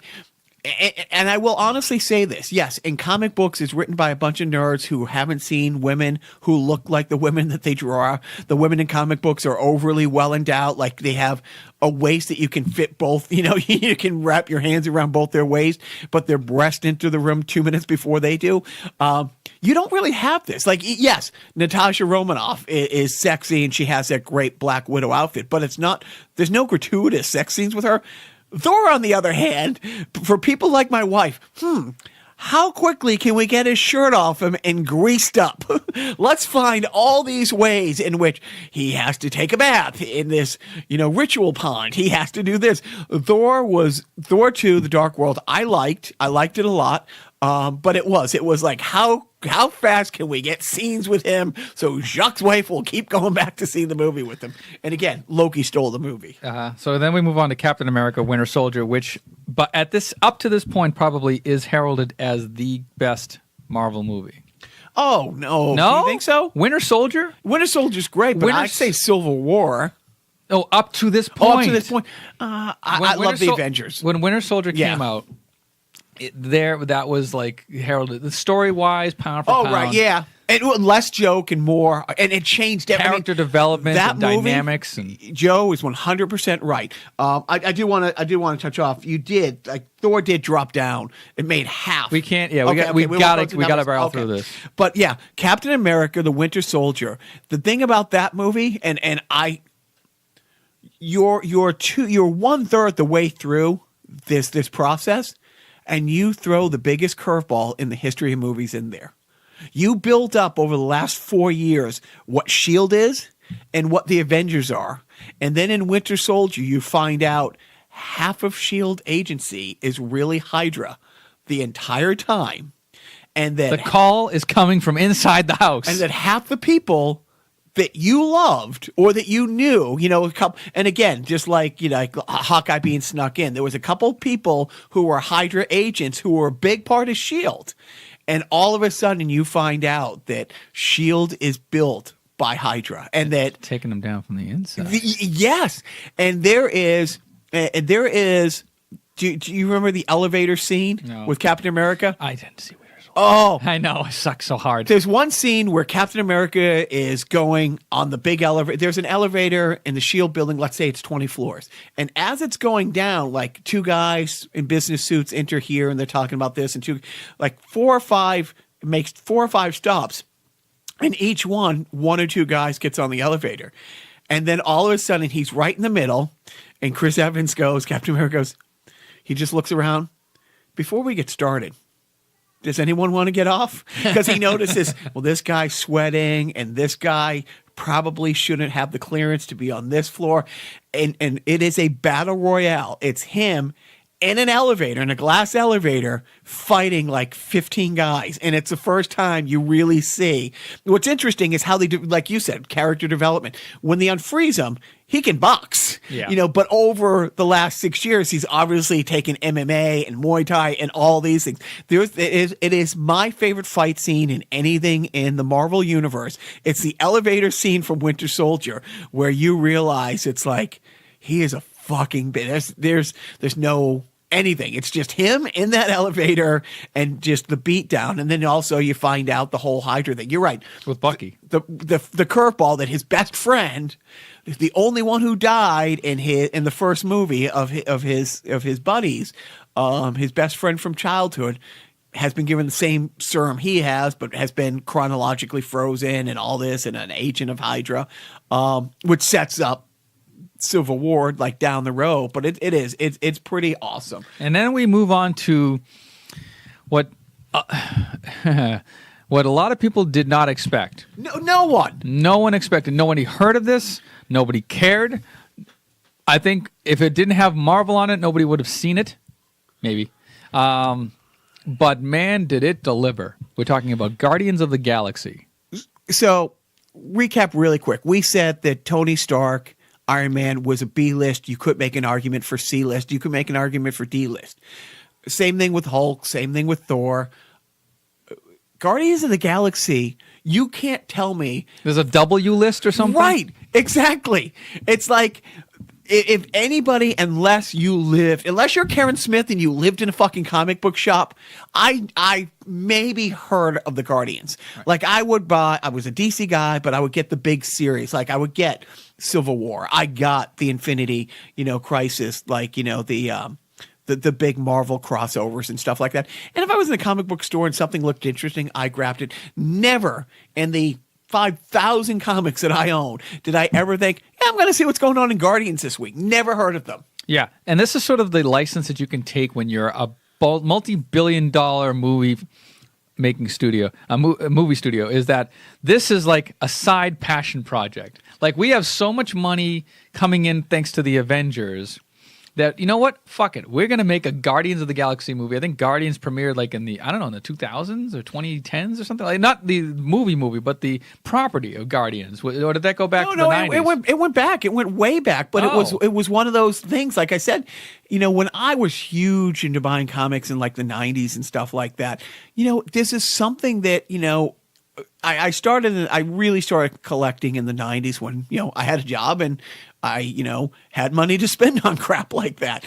and I will honestly say this, yes, in comic books, it's written by a bunch of nerds who haven't seen women who look like the women that they draw. The women in comic books are overly well endowed, like they have a waist that you can fit both, you can wrap your hands around both their waist, but their breast into the room 2 minutes before they do. You don't really have this. Like, yes, Natasha Romanoff is sexy and she has that great Black Widow outfit, but there's no gratuitous sex scenes with her. Thor, on the other hand, for people like my wife, how quickly can we get his shirt off him and greased up? Let's find all these ways in which he has to take a bath in this, ritual pond. He has to do this. Thor 2, The Dark World. I liked it a lot. But it was like, how fast can we get scenes with him so Jacques' wife will keep going back to see the movie with him? And again, Loki stole the movie. So then we move on to Captain America: Winter Soldier, which, but up to this point, probably is heralded as the best Marvel movie. Oh no! No, you think so? Winter Soldier's great, but I'd say Civil War. Oh, up to this point. Up to this point, I love the Avengers. When Winter Soldier came out. That was like heralded, the story wise, pound for pound. Oh right, yeah, and less joke and more, and it changed character development, that and movie, dynamics. And Joe is 100% right. I do want to touch off. You did Thor did drop down. It made half. We can't. Yeah, we got to barrel through this. But yeah, Captain America: The Winter Soldier. The thing about that movie, you're 1/3 the way through this process. And you throw the biggest curveball in the history of movies in there. You built up over the last 4 years what S.H.I.E.L.D. is and what the Avengers are. And then in Winter Soldier, you find out half of S.H.I.E.L.D. agency is really Hydra. the entire time, and that The call is coming from inside the house. and that half the people that you loved or that you knew, a couple, and again, just like, like Hawkeye being snuck in, there was a couple people who were Hydra agents who were a big part of S.H.I.E.L.D. And all of a sudden you find out that S.H.I.E.L.D. is built by Hydra and that taking them down from the inside. Yes. And there is, do you remember the elevator scene with Captain America? I didn't see where. Oh, I know. I suck so hard. There's one scene where Captain America is going on the big elevator. There's an elevator in the S.H.I.E.L.D. building. Let's say it's 20 floors. And as it's going down, like two guys in business suits enter here and they're talking about this and four or five stops. And each one or two guys gets on the elevator. And then all of a sudden he's right in the middle. And Chris Evans Captain America goes, he just looks around. Before we get started, does anyone want to get off? Because he notices, well, this guy's sweating and this guy probably shouldn't have the clearance to be on this floor. And it is a battle royale. It's him in an elevator, in a glass elevator, fighting like 15 guys. And it's the first time you really see. What's interesting is how they do, like you said, character development. When they unfreeze him, he can box, but over the last 6 years, he's obviously taken MMA and Muay Thai and all these things. It is my favorite fight scene in anything in the Marvel universe. It's the elevator scene from Winter Soldier where you realize it's like, he is a fucking, there's no anything. It's just him in that elevator and just the beat down. And then also you find out the whole Hydra thing. You're right. With Bucky. The curveball that his best friend, the only one who died in the first movie of his buddies, his best friend from childhood, has been given the same serum he has, but has been chronologically frozen and all this, and an agent of Hydra, which sets up Civil War like down the road. But it's pretty awesome. And then we move on to what what a lot of people did not expect. No one expected. Nobody heard of this. Nobody cared. I think if it didn't have Marvel on it, nobody would have seen it. Maybe. But man, did it deliver. We're talking about Guardians of the Galaxy. So, recap really quick. We said that Tony Stark, Iron Man, was a B-list. You could make an argument for C-list. You could make an argument for D-list. Same thing with Hulk. Same thing with Thor. Guardians of the Galaxy, you can't tell me. There's a W list or something? Right. Exactly. It's like, if anybody, unless you're Karen Smith and you lived in a fucking comic book shop, I maybe heard of the Guardians. Right. Like I was a DC guy, but I would get the big series. Like I would get Civil War. I got the Infinity, Crisis, like, the big Marvel crossovers and stuff like that. And if I was in a comic book store and something looked interesting, I grabbed it. Never in the 5,000 comics that I own did I ever think, I'm going to see what's going on in Guardians this week. Never heard of them. Yeah, and this is sort of the license that you can take when you're a multi-billion-dollar movie making studio, a movie studio, is that this is like a side passion project. Like we have so much money coming in thanks to the Avengers that, you know what? Fuck it. We're going to make a Guardians of the Galaxy movie. I think Guardians premiered like in the 2000s or 2010s or something. Like not the movie, but the property of Guardians. Or did that go back to the 90s? It went back. It went way back. But it was one of those things, like I said, when I was huge into buying comics in like the 90s and stuff like that, this is something that, I really started collecting in the 90s when, I had a job and I, had money to spend on crap like that.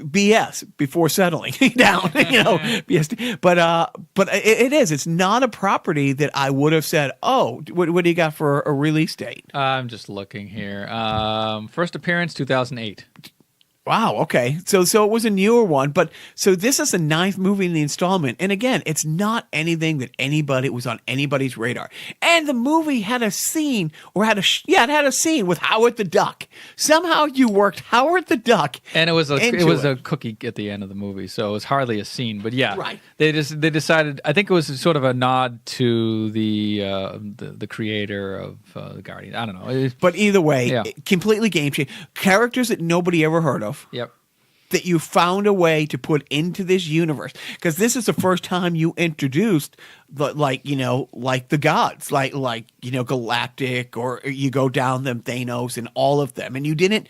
BS before settling down, BS. But it's not a property that I would have said, oh, what do you got for a release date? I'm just looking here. First appearance, 2008. Wow. Okay. So it was a newer one, but so this is the 9th movie in the installment. And again, it's not anything that was on anybody's radar. And the movie had a scene it had a scene with Howard the Duck. Somehow you worked Howard the Duck. And it was a cookie at the end of the movie. So it was hardly a scene, but yeah, right. They decided, I think it was sort of a nod to the creator of the Guardian. I don't know. But either way, completely game changing. Characters that nobody ever heard of. Yep. that you found a way to put into this universe, because this is the first time you introduced like the gods, like Galactic, or you go down them, Thanos and all of them, and you didn't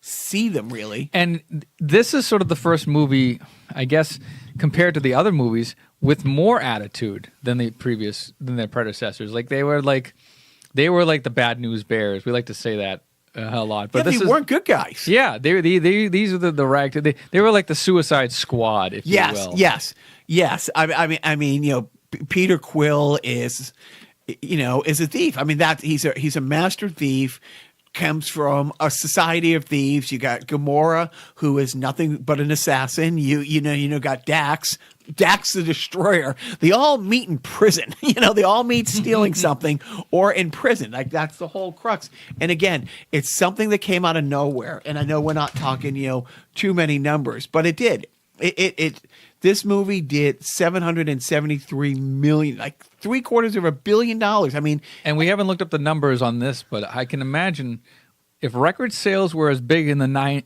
see them really. And this is sort of the first movie, I guess, compared to the other movies, with more attitude than their predecessors. Like they were like the bad news bears. We like to say that a lot, but they weren't good guys. Yeah, these are the rag. They were like the Suicide Squad, if you will. Yes. I mean, Peter Quill is a thief. I mean, he's a master thief. Comes from a society of thieves. You got Gamora, who is nothing but an assassin. You got Dax the Destroyer. They all meet in prison. They all meet stealing something or in prison. Like, that's the whole crux. And again, it's something that came out of nowhere. And I know we're not talking too many numbers, but it did. This movie did $773 million, like $750 million. I mean, and we haven't looked up the numbers on this, but I can imagine if record sales were as big in the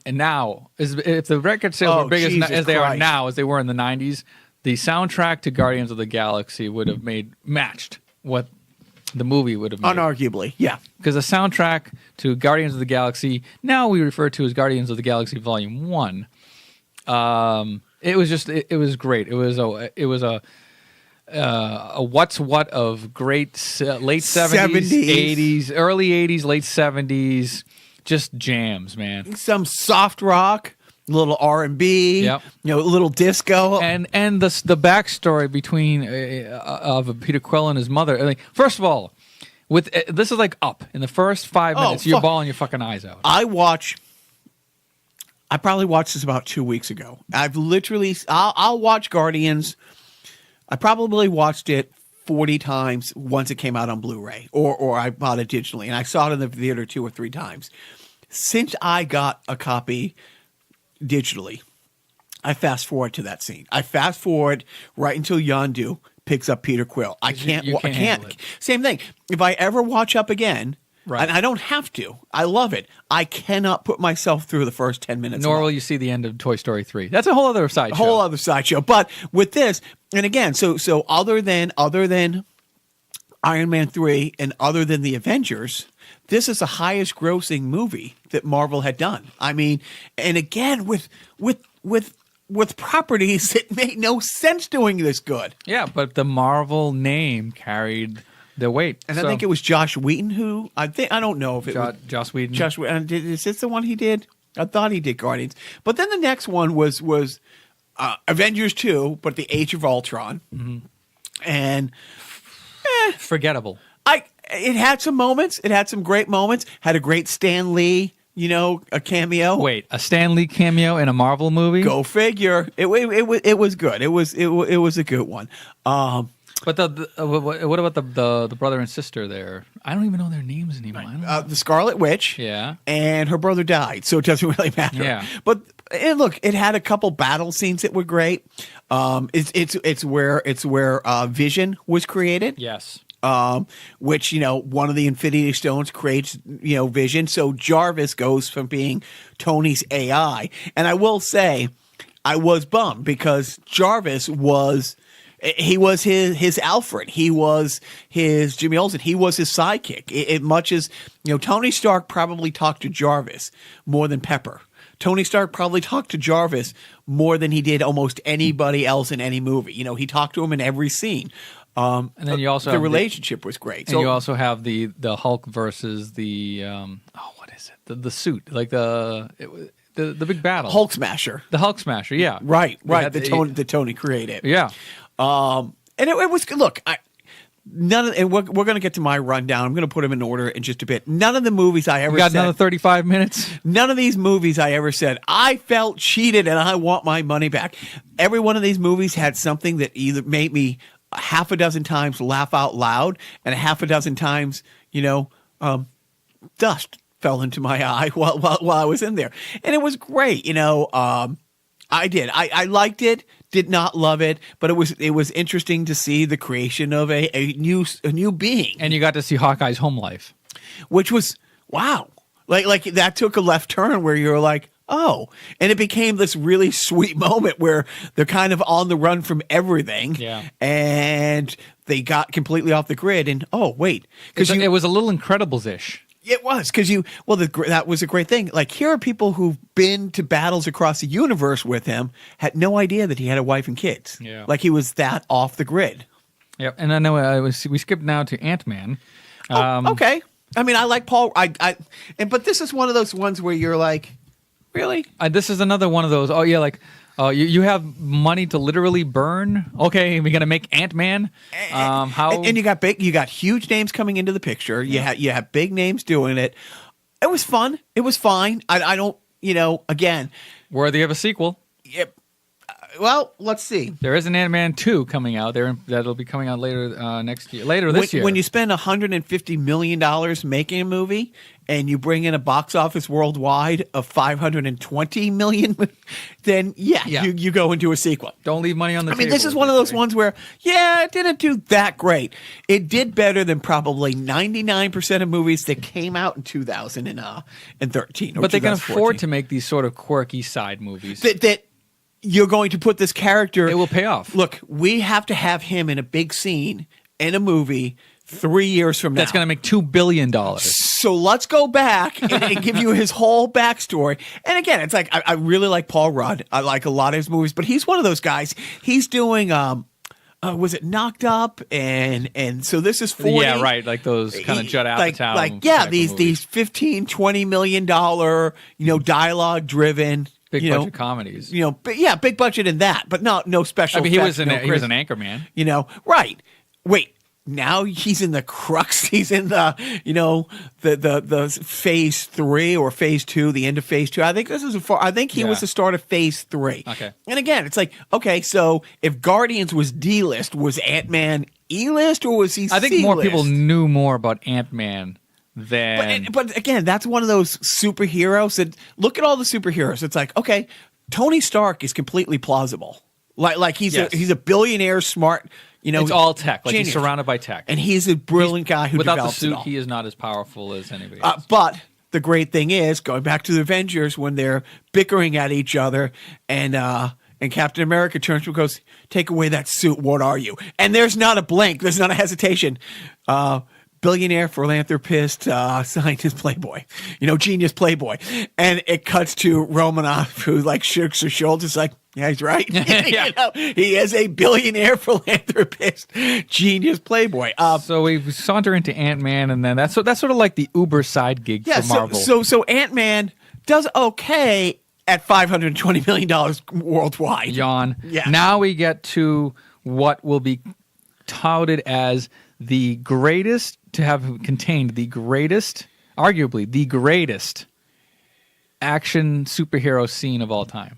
if the record sales were big as they are now, as they were in the 90s, the soundtrack to Guardians of the Galaxy would have matched what the movie would have made. Unarguably, yeah. Because the soundtrack to Guardians of the Galaxy, now we refer to as Guardians of the Galaxy Volume 1. It was great. It was a what's what of great late 70s, 80s, early 80s, late 70s, just jams, man. Some soft rock, a little R&B, yep. A little disco, and the backstory between of Peter Quill and his mother. Like, first of all, this is like Up. In the first 5 minutes, you're bawling your fucking eyes out. I probably watched this about 2 weeks ago. I'll watch Guardians. I probably watched it 40 times once it came out on Blu-ray, or I bought it digitally, and I saw it in the theater 2 or 3 times. Since I got a copy digitally, I fast forward to that scene. I fast forward right until Yondu picks up Peter Quill. I can't. Same thing. If I ever watch Up again. Right. And I don't have to. I love it. I cannot put myself through the first 10 minutes. Nor will you see the end of Toy Story 3. That's a whole other sideshow. But with this, and again, so other than Iron Man 3 and other than the Avengers, this is the highest grossing movie that Marvel had done. I mean, and again, with properties that made no sense doing this good. Yeah, but the Marvel name carried the weight. And I think it was Josh Whedon who I don't know if it was Joss Whedon. Josh Whedon. Is this the one he did? I thought he did Guardians. But then the next one was Avengers 2, but the Age of Ultron. Mm-hmm. And forgettable. It had some moments. It had some great moments. Had a great Stan Lee, a cameo. Wait, a Stan Lee cameo in a Marvel movie? Go figure. It was good. It was a good one. But what about the brother and sister there? I don't even know their names anymore. I don't know. The Scarlet Witch, yeah, and her brother died, so it doesn't really matter. Yeah, but look, it had a couple battle scenes that were great. It's where Vision was created. Yes. Which one of the Infinity Stones creates Vision. So Jarvis goes from being Tony's AI, and I will say, I was bummed because Jarvis was. He was his Alfred. He was his Jimmy Olsen. He was his sidekick. As much as Tony Stark probably talked to Jarvis more than Pepper. Tony Stark probably talked to Jarvis more than he did almost anybody else in any movie. He talked to him in every scene. And then you also the relationship was great. And you also have the Hulk versus the what is it? The suit, like the big battle. Hulk Smasher. The Hulk Smasher. Yeah. Right. The Tony created. Yeah. And it was look. And we're going to get to my rundown. I'm going to put them in order in just a bit. None of the movies I ever got another 35 minutes. None of these movies I ever said I felt cheated and I want my money back. Every one of these movies had something that either made me half a dozen times laugh out loud and a half a dozen times, dust fell into my eye while I was in there, and it was great. I did. I liked it. Did not love it, but it was interesting to see the creation of a new being. And you got to see Hawkeye's home life, which was wow. Like that took a left turn where you're like, oh, and it became this really sweet moment where they're kind of on the run from everything. Yeah. And they got completely off the grid. And oh, wait, because It was a little Incredibles-ish. it was because that was a great thing. Like, here are people who've been to battles across the universe with him, had no idea that he had a wife and kids. Yeah. Like, he was that off the grid. Yep. And I know we skipped now to Ant-Man. Okay. I mean, I like Paul. But this is one of those ones where you're like, really? This is another one of those. Oh yeah, like you have money to literally burn. Okay, we're gonna make Ant-Man. How? And you got huge names coming into the picture. You have big names doing it. It was fun. It was fine. I don't. Again, worthy of a sequel. Yep. Well, let's see. There is an Ant-Man 2 coming out. That'll be coming out later next year. Later this year. When you spend $150 million making a movie and you bring in a box office worldwide of $520 million, then you go into a sequel. Don't leave money on the table. I mean, this is one of those ones where, it didn't do that great. It did better than probably 99% of movies that came out in 2013. But they can afford to make these sort of quirky side movies. That you're going to put this character. It will pay off. Look, we have to have him in a big scene in a movie 3 years from now. That's going to make $2 billion. So let's go back and give you his whole backstory. And again, it's like, I really like Paul Rudd. I like a lot of his movies, but he's one of those guys. He's doing, was it Knocked Up? And so this is 40. Yeah, right. Like those kind of Judd Apatow. These $15, $20 million, dialogue driven. Big budget comedies. Big budget in that, but no special. I mean, effects, he was an Anchorman. Right. Wait, now he's in the crux. He's in the phase 3 or phase 2, the end of phase 2. I think this is he was the start of phase 3. Okay. And again, it's like, okay, so if Guardians was D-list, was Ant-Man E-list, or was he C-list? I think more people knew more about Ant-Man. But again, that's one of those superheroes that look at all the superheroes. It's like, okay, Tony Stark is completely plausible. Like he's a billionaire, smart. It's all tech. Like genius. He's surrounded by tech, and he's a brilliant guy who without develops the suit. it all. He is not as powerful as anybody else. But the great thing is, going back to the Avengers when they're bickering at each other, and Captain America turns to him and goes, "Take away that suit. What are you?" And there's not a blink. There's not a hesitation. Billionaire, philanthropist, scientist, playboy, genius playboy. And it cuts to Romanoff, who shakes her shoulders like, yeah, he's right. He is a billionaire, philanthropist, genius playboy. So we saunter into Ant-Man, and then that's sort of like the Uber side gig for Marvel. So Ant-Man does okay at $520 million worldwide. Yawn. Yeah. Now we get to what will be touted as the greatest, to have contained the greatest, arguably the greatest action superhero scene of all time.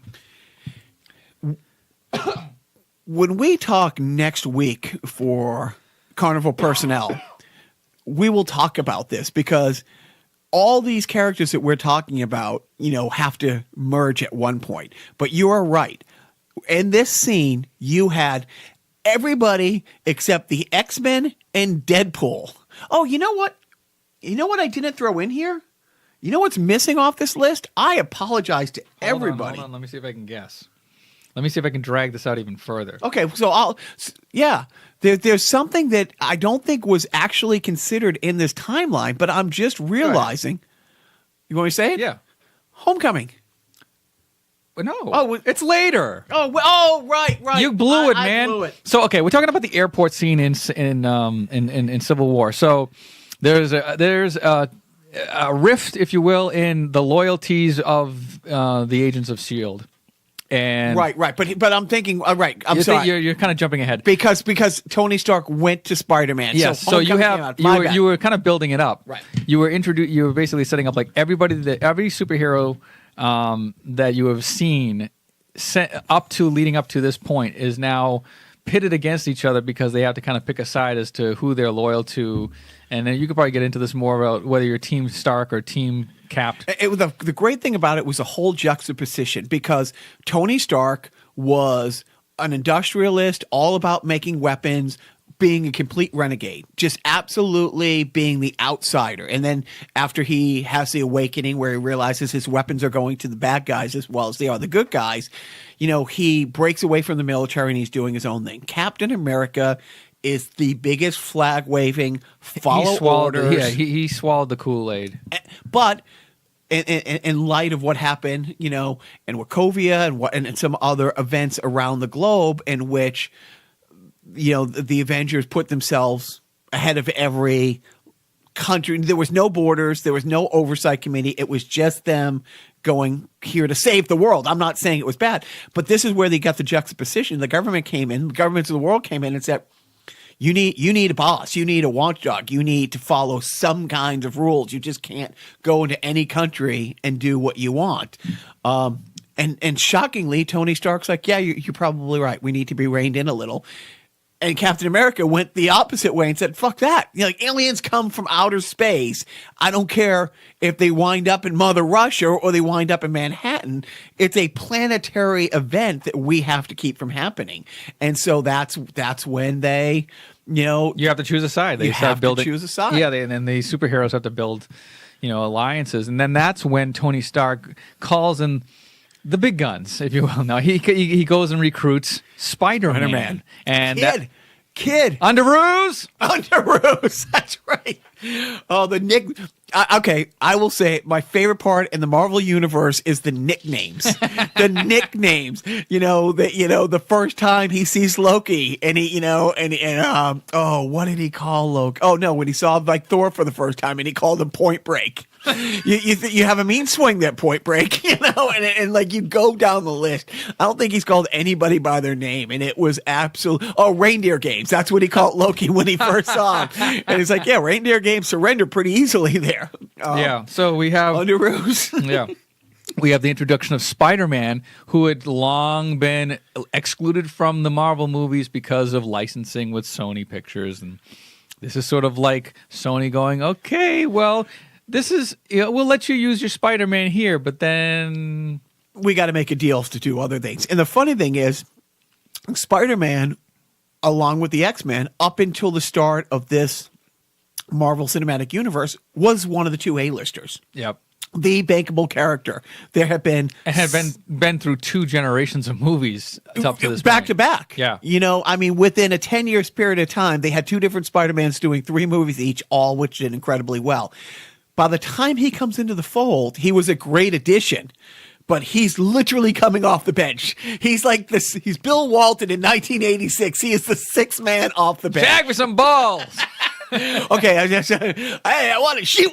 When we talk next week for Carnival personnel, we will talk about this because all these characters that we're talking about, have to merge at one point. But you are right. In this scene, you had everybody except the X-Men and Deadpool. Oh, you know what? You know what I didn't throw in here? You know what's missing off this list? I apologize to everybody. Hold on. Let me see if I can guess. Let me see if I can drag this out even further. Okay, so there's something that I don't think was actually considered in this timeline, but I'm just realizing. You want me to say it? Yeah. Homecoming. No. Oh, it's later. Right. You blew it, man. I blew it. So, okay, we're talking about the airport scene in Civil War. So, there's a rift, if you will, in the loyalties of the agents of S.H.I.E.L.D. And right. But I'm thinking. Right. I'm sorry. You're kind of jumping ahead because Tony Stark went to Spider-Man. Yes. So you were kind of building it up. Right. You were basically setting up like every superhero that you have seen leading up to this point is now pitted against each other because they have to kind of pick a side as to who they're loyal to. And then you could probably get into this more about whether you're Team Stark or Team Cap. The great thing about it was a whole juxtaposition because Tony Stark was an industrialist, all about making weapons, being a complete renegade, just absolutely being the outsider. And then after he has the awakening where he realizes his weapons are going to the bad guys as well as they are the good guys, he breaks away from the military and he's doing his own thing. Captain America is the biggest flag waving, follow orders. Yeah, he swallowed the Kool-Aid. But in light of what happened, in Wachovia and some other events around the globe in which the Avengers put themselves ahead of every country. There was no borders. There was no oversight committee. It was just them going here to save the world. I'm not saying it was bad, but this is where they got the juxtaposition. The government came in, the governments of the world came in and said, you need a boss. You need a watchdog. You need to follow some kinds of rules. You just can't go into any country and do what you want. And shockingly, Tony Stark's like, yeah, you're probably right. We need to be reined in a little. And Captain America went the opposite way and said, fuck that. Aliens come from outer space. I don't care if they wind up in Mother Russia or they wind up in Manhattan. It's a planetary event that we have to keep from happening. And so that's when they, you have to choose a side. They have to choose a side. Yeah, and then the superheroes have to build, alliances. And then that's when Tony Stark calls in the big guns, if you will. Now he goes and recruits Spider-Man. And Kid. Underoos. That's right. Oh, the Nick. Okay, I will say my favorite part in the Marvel universe is the nicknames. The nicknames. The first time he sees Loki, and what did he call Loki? Oh no, when he saw Thor for the first time, and he called him Point Break. You have a mean swing that Point Break, and you go down the list. I don't think he's called anybody by their name, and it was reindeer games. That's what he called Loki when he first saw him, and he's like, yeah, reindeer games surrender pretty easily there. So we have Underoos. Yeah. We have the introduction of Spider-Man, who had long been excluded from the Marvel movies because of licensing with Sony Pictures, and this is sort of like Sony going, okay, well, this is, we'll let you use your Spider-Man here, but then we got to make a deal to do other things. And the funny thing is, Spider-Man, along with the X-Men, up until the start of this Marvel Cinematic Universe, was one of the two A-listers. Yep. The bankable character. There have been... It had been through 2 generations of movies up to this back point. to back. Yeah. Within a 10-year period of time, they had 2 different Spider-Mans doing 3 movies each, all which did incredibly well. By the time he comes into the fold, he was a great addition. But he's literally coming off the bench. He's like this. He's Bill Walton in 1986. He is the 6th man off the bench. Jag me some balls. Okay, I want to shoot.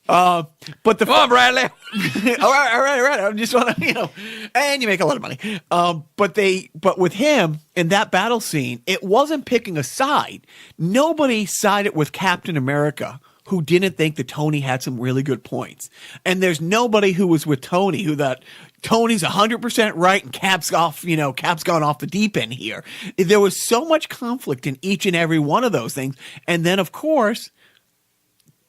But Come on, Bradley. all right. I just want to, and you make a lot of money. But with him in that battle scene, it wasn't picking a side. Nobody sided with Captain America, who didn't think that Tony had some really good points. And there's nobody who was with Tony who thought Tony's 100% right and Cap's gone off the deep end here. There was so much conflict in each and every one of those things. And then, of course,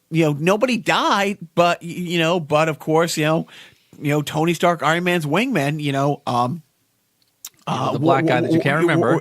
nobody died, but of course, Tony Stark, Iron Man's wingman, the black guy that you can't remember.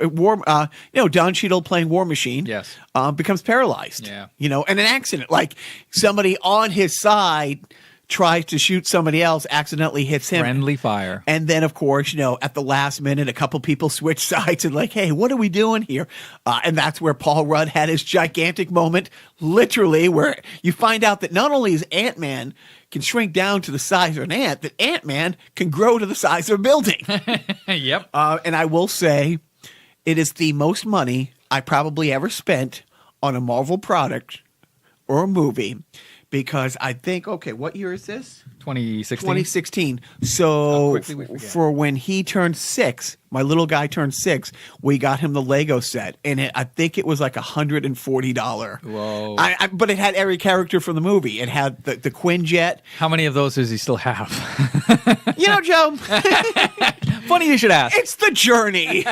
Don Cheadle playing War Machine. Yes. Becomes paralyzed. Yeah. And an accident. Like somebody on his side tries to shoot somebody else, accidentally hits him. Friendly fire. And then, of course, at the last minute, a couple people switch sides and like, hey, what are we doing here? And that's where Paul Rudd had his gigantic moment, literally, where you find out that not only is Ant-Man can shrink down to the size of an ant, that Ant-Man can grow to the size of a building. Yep. And I will say, it is the most money I probably ever spent on a Marvel product or a movie, because I think, okay, what year is this? 2016. 2016. So quickly we forget. for when he turned 6, my little guy turned 6, we got him the Lego set, and I think it was like $140. Whoa. But it had every character from the movie. It had the Quinjet. How many of those does he still have? Joe. Funny you should ask. It's the journey.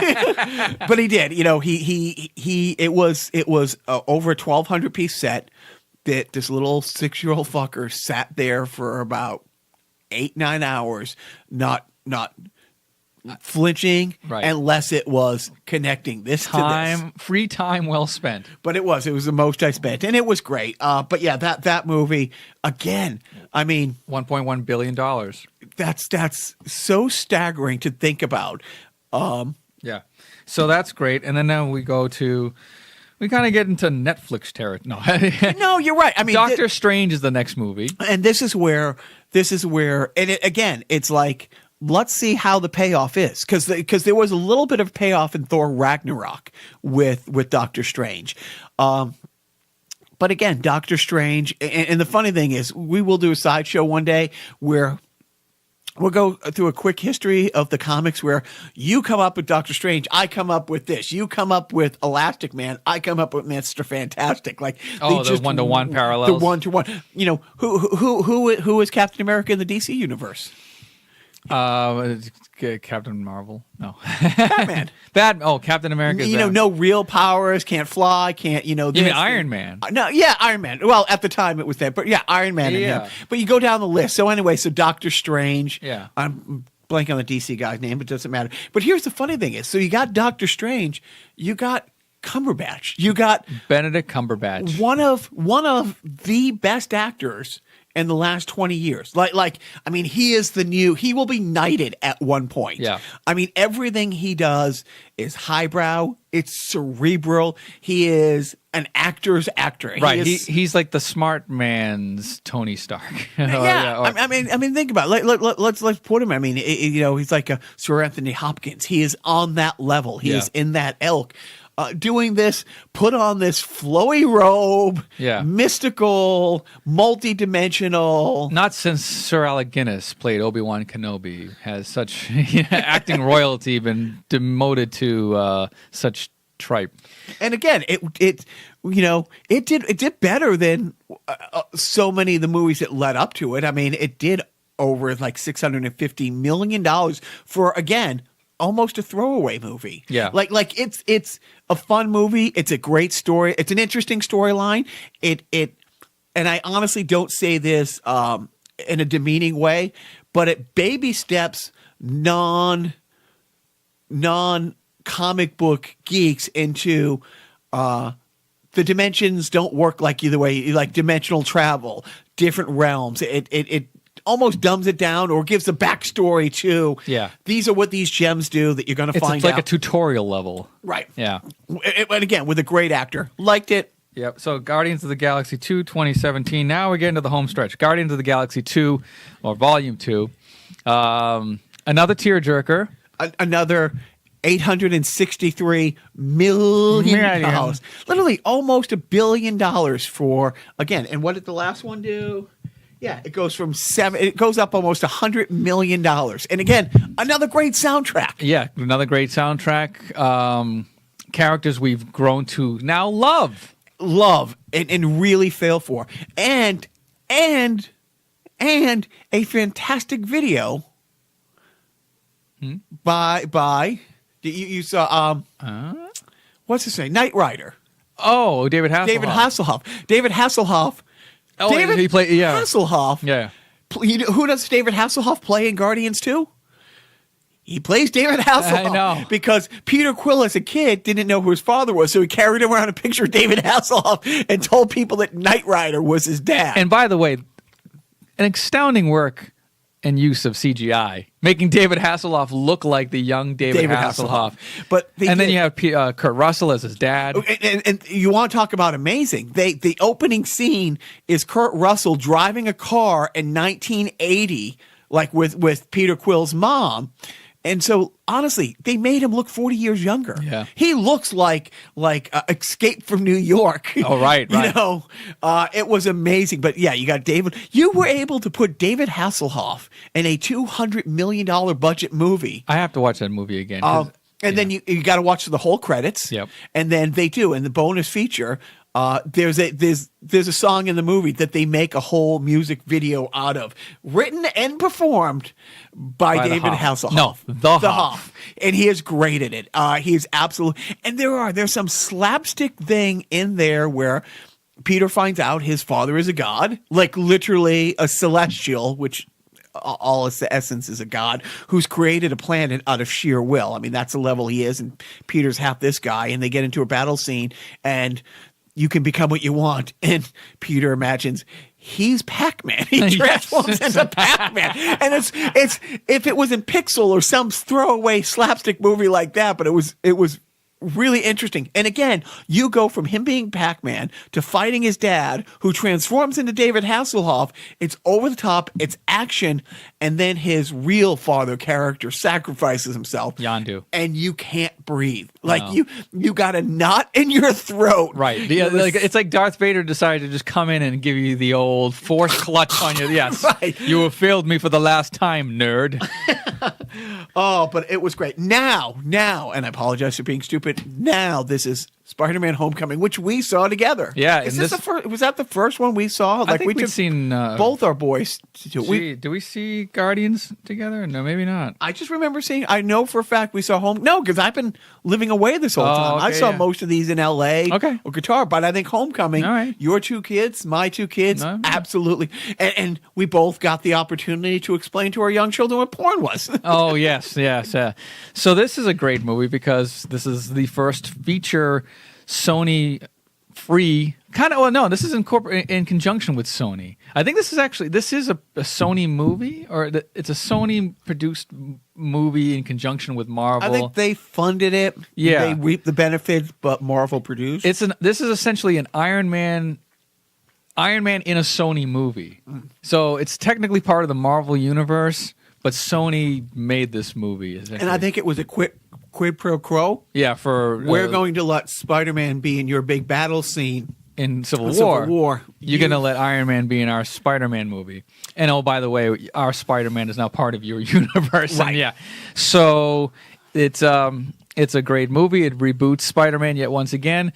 But he did. It was over a 1,200 piece set that this little 6-year-old fucker sat there for about 8-9 hours, not flinching, Right. unless it was connecting this to this. Free time well spent. But it was the most I spent, and it was great. But yeah, that movie again. I mean, $1.1 billion. that's so staggering to think about. Yeah. So that's great. And then now we kind of get into Netflix territory. No. No, you're right. I mean, Doctor Strange is the next movie. and this is where, and again, it's like, let's see how the payoff is, because there was a little bit of payoff in Thor Ragnarok with Doctor Strange. But again, Doctor Strange, and the funny thing is, we will do a sideshow one day where we'll go through a quick history of the comics where you come up with Doctor Strange, I come up with this. You come up with Elastic Man, I come up with Mr. Fantastic. Like, the one-to-one parallels. The one-to-one. You know, who is Captain America in the DC universe? Captain Marvel. No. Batman. Captain America. No real powers, can't fly, can't, You mean Iron Man? No, yeah, Iron Man. Well, at the time it was that, but yeah, Iron Man and him. But you go down the list. So anyway, Doctor Strange. Yeah. I'm blanking on the DC guy's name, but it doesn't matter. But here's the funny thing is, so you got Doctor Strange, you got Cumberbatch, you got Benedict Cumberbatch, one of the best actors in the last 20 years. Like, I mean, he will be knighted at one point. Yeah. I mean, everything he does is highbrow. It's cerebral. He is an actor's actor. Right. He's like the smart man's Tony Stark. Yeah. I mean, think about it. Let's put him. I mean, he's like a Sir Anthony Hopkins. He is on that level. He is in that ilk. Doing this, put on this flowy robe, mystical, multi-dimensional. Not since Sir Alec Guinness played Obi-Wan Kenobi has such acting royalty been demoted to such tripe. And again, it did better than so many of the movies that led up to it. I mean, it did over like $650 million for, again, almost a throwaway movie. Yeah. Like it's a fun movie. It's a great story. It's an interesting storyline. And I honestly don't say this in a demeaning way, but it baby steps non comic book geeks into the dimensions don't work like either way, like dimensional travel, different realms. It almost dumbs it down or gives a backstory to, these are what these gems do that you're going to find out. It's like a tutorial level. Right. Yeah. And again, with a great actor. Liked it. Yep. So Guardians of the Galaxy 2, 2017. Now we get into the home stretch. Guardians of the Galaxy 2, or Volume 2. Another tearjerker. Another $863 million. Literally almost $1 billion for, again, and what did the last one do? Yeah, it goes from it goes up almost $100 million. And again, another great soundtrack. Yeah, another great soundtrack. Characters we've grown to now love, and really fail for. And a fantastic video by you saw what's his name? Knight Rider. Oh, David Hasselhoff. David Hasselhoff. Oh, David he played Hasselhoff. Yeah. Who does David Hasselhoff play in Guardians 2? He plays David Hasselhoff. I know. Because Peter Quill as a kid didn't know who his father was, so he carried around a picture of David Hasselhoff and told people that Knight Rider was his dad. And by the way, an astounding work and use of CGI, making David Hasselhoff look like the young David Hasselhoff. But then you have Kurt Russell as his dad. And you want to talk about amazing. The opening scene is Kurt Russell driving a car in 1980, like with Peter Quill's mom. And so, honestly, they made him look 40 years younger. Yeah. He looks like Escape from New York. Oh, right. It was amazing. But yeah, you got David. You were able to put David Hasselhoff in a $200 million budget movie. I have to watch that movie again. Then you got to watch the whole credits. Yep. And then they do in the bonus feature. There's a song in the movie that they make a whole music video out of, written and performed by David Hasselhoff. No, the Hoff. And he is great at it. He is absolutely. And there's some slapstick thing in there where Peter finds out his father is a god, like literally a celestial, which all its essence is a god who's created a planet out of sheer will. I mean, that's the level he is, and Peter's half this guy, and they get into a battle scene, and you can become what you want, and Peter imagines he's Pac-Man. He transforms into Pac-Man, and it's if it was in Pixel or some throwaway slapstick movie like that, but it was really interesting. And again, you go from him being Pac-Man to fighting his dad, who transforms into David Hasselhoff. It's over the top, it's action, and then his real father character sacrifices himself. Yondu. And you can't breathe. Like you got a knot in your throat. Right. It's like Darth Vader decided to just come in and give you the old force clutch on you. Yes. Right. You have failed me for the last time, nerd. Oh, but it was great. Now, and I apologize for being stupid. Now this is Spider-Man: Homecoming, which we saw together. Yeah, is this the first? Was that the first one we saw? Like I think we've seen both our boys. Do we see Guardians together? No, maybe not. I just remember seeing. I know for a fact we saw Home. No, because I've been living away this whole time. Okay, I saw most of these in L.A. Okay. or Qatar, but I think Homecoming. All right. Your two kids, my two kids, No. absolutely, and we both got the opportunity to explain to our young children what porn was. Oh yes. So this is a great movie because this is the first feature Sony free kind of. Well, no, this is in conjunction with Sony. I think this is a Sony movie, or it's a Sony produced movie in conjunction with Marvel. I think they funded it. Yeah. They reaped the benefits, but Marvel produced. This is essentially an Iron Man in a Sony movie. So it's technically part of the Marvel universe, but Sony made this movie. And I think it was a quid pro quo. Yeah, for we're going to let Spider-Man be in your big battle scene in Civil War. You're going to let Iron Man be in our Spider-Man movie. And oh, by the way, our Spider-Man is now part of your universe. Right. And yeah. So it's a great movie. It reboots Spider-Man yet once again.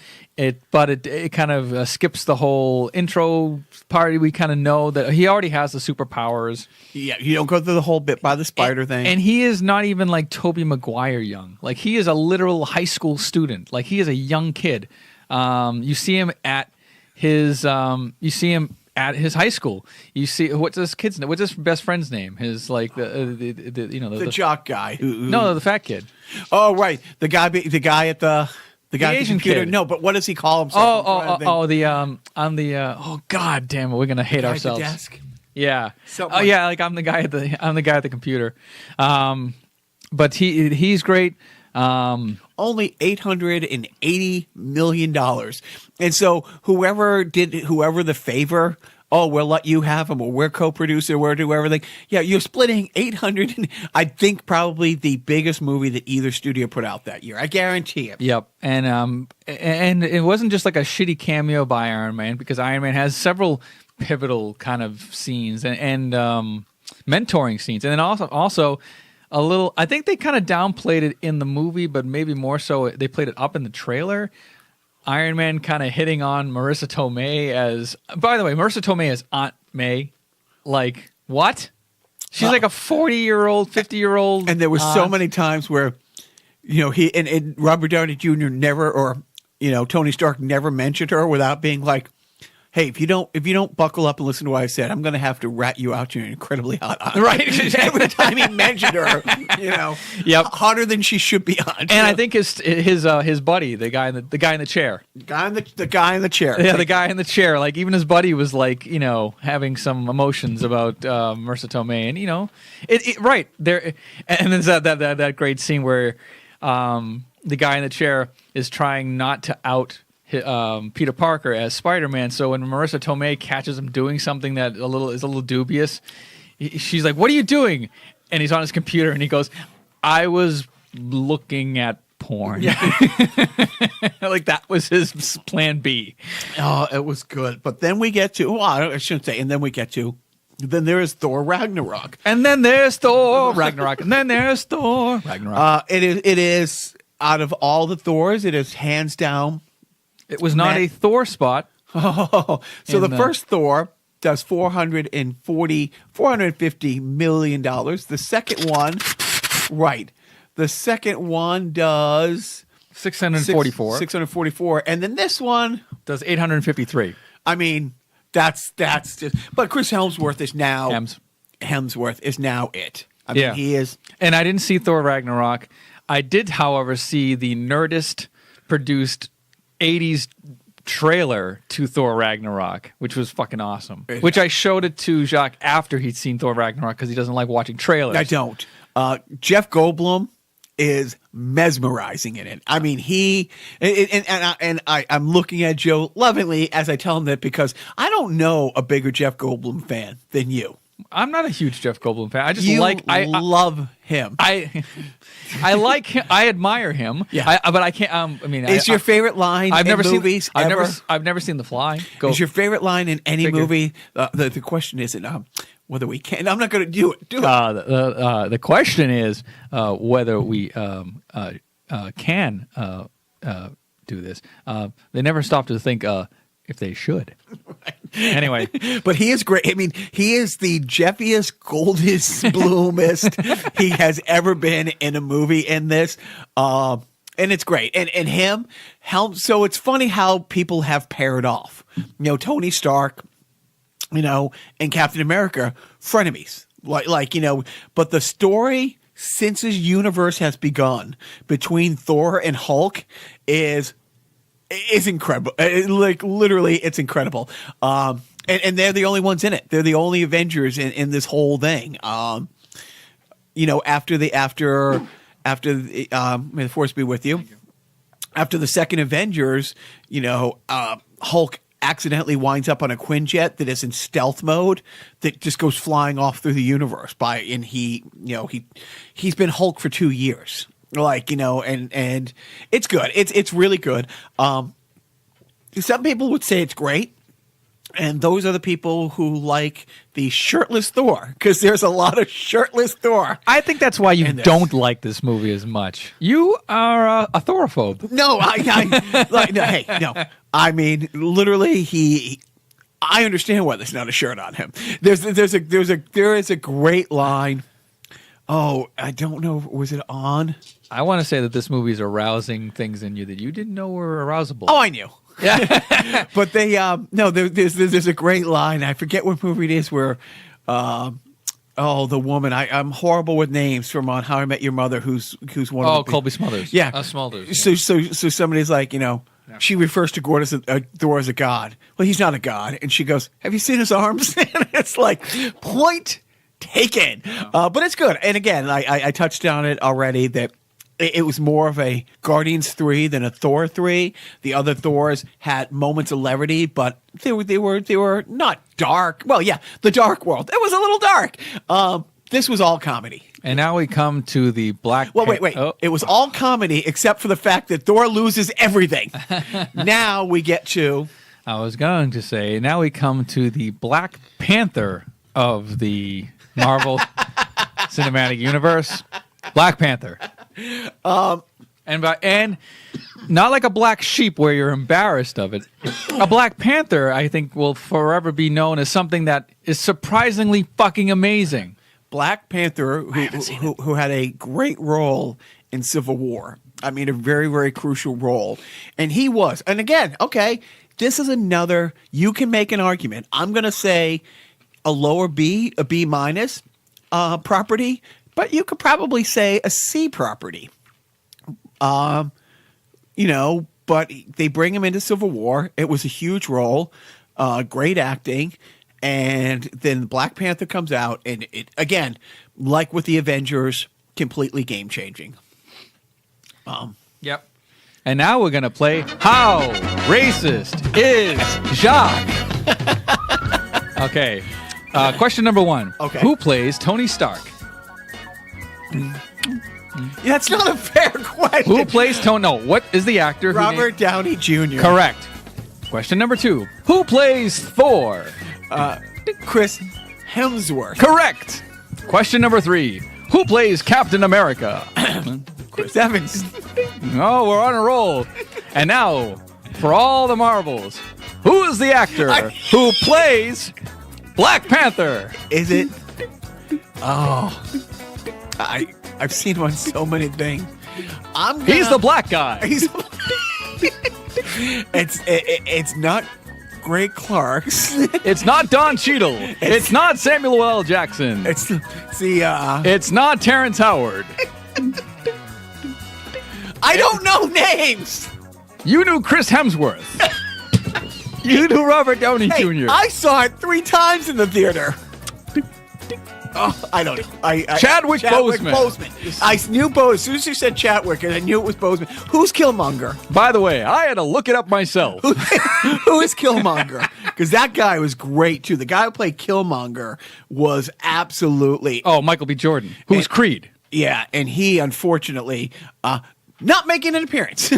But it kind of skips the whole intro part. We kind of know that he already has the superpowers. Yeah, you don't go through the whole bit by the spider thing. And he is not even like Tobey Maguire young. Like he is a literal high school student. Like he is a young kid. You see him at his high school. You see what's his best friend's name? His like the Jacques guy. No, the fat kid. Oh right, the guy at the guy Asian computer. kid. No, but what does he call himself? Oh god damn it, we're gonna hate Guy at ourselves. the desk. Yeah. Something like- yeah, like I'm the guy at the computer. But he's great. Only $880 million, and so whoever the favor. Oh, we'll let you have him, or we're co-producer, we'll do everything. Yeah, you're splitting 800. I think probably the biggest movie that either studio put out that year. I guarantee it. Yep, and it wasn't just like a shitty cameo by Iron Man, because Iron Man has several pivotal kind of scenes and mentoring scenes, and then also a little. I think they kind of downplayed it in the movie, but maybe more so they played it up in the trailer. Iron Man kind of hitting on Marissa Tomei as. By the way, Marissa Tomei as Aunt May. Like what? She's like a 40-year-old, 50-year-old. And there was so many times where, he and Robert Downey Jr. never, or Tony Stark never mentioned her without being like, "Hey, if you don't buckle up and listen to what I said, I'm going to have to rat you out to an incredibly hot aunt." Right. Every time he mentioned her, Yep. hotter than she should be on. And I think his buddy, the guy in the chair. the guy in the chair. Yeah, the guy in the chair. Like even his buddy was like, having some emotions about Marissa Tomei, and it right there. And there's that great scene where the guy in the chair is trying not to out Peter Parker as Spider-Man. So when Marissa Tomei catches him doing something that is a little dubious, she's like, "What are you doing?" And he's on his computer and he goes, "I was looking at porn." Yeah. Like that was his plan B. Oh, it was good. But then we get to. Well, I shouldn't say. And then we get to. Then there is Thor Ragnarok. And then there's Thor Ragnarok. And then there's Thor Ragnarok. It is out of all the Thors, it is hands down. It was not a Thor spot. Oh, so the first Thor does $450 million. The second one, right. The second one does 644. 644. And then this one Does 853. I mean, that's just. But Chris Hemsworth is now. Hemsworth is now it. I mean, Yeah. he is. And I didn't see Thor Ragnarok. I did, however, see the Nerdist produced 80s trailer to Thor Ragnarok, which was fucking awesome. Which I showed it to Jacques after he'd seen Thor Ragnarok because he doesn't like watching trailers. I don't. Jeff Goldblum is mesmerizing in it. I mean, I'm looking at Joe lovingly as I tell him that because I don't know a bigger Jeff Goldblum fan than you. I'm not a huge Jeff Goldblum fan. I just I love him. I like him. I admire him. Yeah. But I can't. I mean, Is your favorite line I've in never movies seen. ever? I've never seen The Fly. Go. Is your favorite line in any Figure. movie? The question isn't whether we can. I'm not going to do it. Do it. The question is whether we can do this. They never stop to think if they should. Anyway, but he is great. I mean, he is the Jeffiest, goldest, bloomest he has ever been in a movie in this. And it's great. And him helps. So it's funny how people have paired off. You know, Tony Stark, you know, and Captain America, frenemies. Like, you know, but the story since his universe has begun between Thor and Hulk is incredible. Like literally, it's incredible. And they're the only ones in it. They're the only Avengers in this whole thing. You know, after the may the force be with you. After the second Avengers, you know, Hulk accidentally winds up on a Quinjet that is in stealth mode that just goes flying off through the universe and he's been Hulk for 2 years. Like, you know, and it's good. It's really good. Some people would say it's great. And those are the people who like the shirtless Thor, because there's a lot of shirtless Thor. I think that's why you don't like this movie as much. You are a Thorophobe. No, no. I mean, literally, I understand why there's not a shirt on him. There is a great line. Oh, I don't know. Was it on? I want to say that this movie is arousing things in you that you didn't know were arousable. Oh, I knew. Yeah. But they there's a great line. I forget what movie it is where the woman, I'm horrible with names from on How I Met Your Mother, who's one of the Colby Smothers. Yeah. Smothers. So somebody's like, you know, she refers to Thor as a god. Well, he's not a god. And she goes, have you seen his arms? And it's like, point taken. But it's good. And again, I touched on it already that it was more of a Guardians 3 than a Thor 3. The other Thors had moments of levity, but they were not dark. Well, yeah, the dark world. It was a little dark. This was all comedy. And now we come to the Black Well, wait. Oh. It was all comedy except for the fact that Thor loses everything. Now we get to... I was going to say, now we come to the Black Panther of the Marvel Cinematic Universe. Black Panther. And not like a black sheep where you're embarrassed of it. A Black Panther, I think, will forever be known as something that is surprisingly fucking amazing. Black Panther, who had a great role in Civil War. I mean, a very, very crucial role. And he was. And again, okay, this is another, you can make an argument. I'm going to say a lower B, a B minus property, but you could probably say a C property. You know, but they bring him into Civil War. It was a huge role, great acting. And then Black Panther comes out, and it, again, like with the Avengers, completely game-changing. Yep. And now we're going to play How Racist is Jacques? Okay. Question number 1. Okay. Who plays Tony Stark? That's not a fair question. Who plays Tony? No, what is the actor? Robert Downey Jr. Correct. Question number 2. Who plays Thor? Chris Hemsworth. Correct. Question number 3. Who plays Captain America? Chris Evans. Oh, we're on a roll. And now, for all the marbles, who is the actor who plays Black Panther? Is it? Oh, I've seen him on so many things. He's the black guy. It's not Greg Clark's. It's not Don Cheadle. It's not Samuel L. Jackson. It's It's not Terrence Howard. I don't know names. You knew Chris Hemsworth. You knew Robert Downey Jr. I saw it 3 times in the theater. Oh, I don't know. Chadwick Boseman. I knew Boseman. As soon as you said Chadwick, and I knew it was Boseman. Who's Killmonger? By the way, I had to look it up myself. Who is Killmonger? Because that guy was great, too. The guy who played Killmonger was absolutely... Oh, Michael B. Jordan, who's Creed. Yeah, and he, unfortunately, not making an appearance,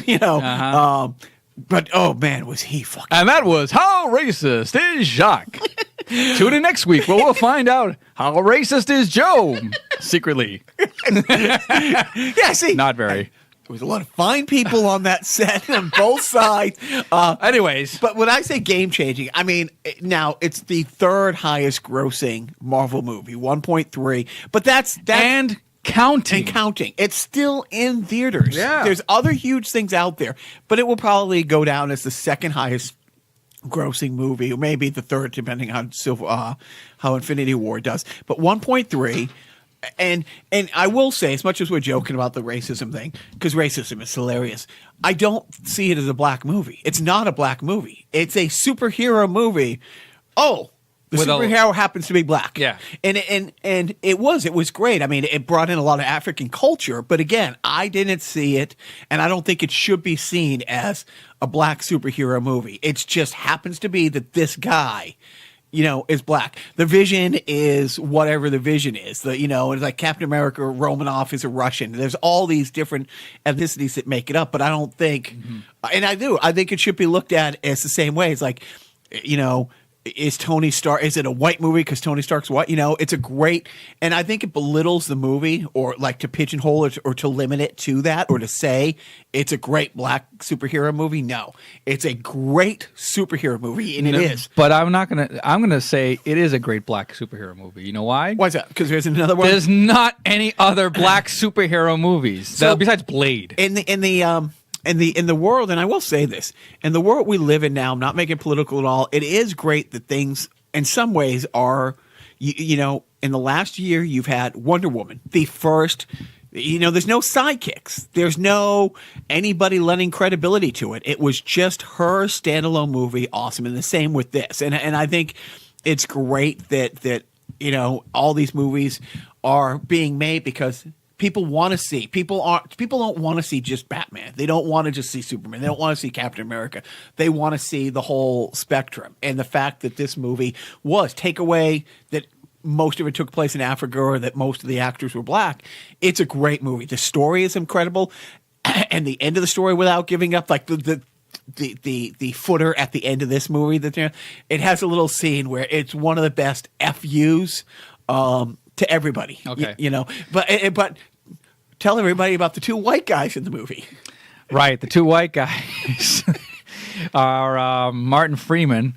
but, oh, man, was he fucking... And that was How Racist is Jacques. Tune in next week where we'll find out how racist is Joe, secretly. Yeah, see. Not very. There was a lot of fine people on that set on both sides. Anyways. But when I say game-changing, I mean, now it's the 3rd highest grossing Marvel movie, 1.3. But that's and counting. And counting. It's still in theaters. Yeah. There's other huge things out there, but it will probably go down as the 2nd highest grossing movie, or maybe the 3rd, depending on how Infinity War does. But 1.3, and I will say, as much as we're joking about the racism thing, because racism is hilarious, I don't see it as a black movie. It's not a black movie. It's a superhero movie. Oh, the superhero happens to be black. Yeah. And it was great. I mean, it brought in a lot of African culture, but again, I didn't see it, and I don't think it should be seen as a black superhero movie. It just happens to be that this guy, is black. The Vision is whatever the Vision is. It's like Captain America, Romanoff is a Russian. There's all these different ethnicities that make it up, but I don't think, and I think it should be looked at as the same way. It's like, is Tony Stark, is it a white movie because Tony Stark's white? It's a great, and I think it belittles the movie, or like to pigeonhole it, or to limit it to that, or to say it's a great black superhero movie. No, it's a great superhero movie, and it is. But I'm going to say it is a great black superhero movie. You know why? Why is that? Because there's another one? There's not any other black superhero movies besides Blade. In the world, and I will say this, in the world we live in now, I'm not making political at all, it is great that things, in some ways, are, in the last year, you've had Wonder Woman, the first, there's no sidekicks. There's no anybody lending credibility to it. It was just her standalone movie, awesome, and the same with this. And I think it's great that all these movies are being made because people want to see. People don't want to see just Batman. They don't want to just see Superman. They don't want to see Captain America. They want to see the whole spectrum. And the fact that this movie take away that most of it took place in Africa, or that most of the actors were black, it's a great movie. The story is incredible, and the end of the story, without giving up, like the footer at the end of this movie, it has a little scene where it's one of the best FUs to everybody. Okay. But tell everybody about the 2 white guys in the movie. Right. The 2 white guys are Martin Freeman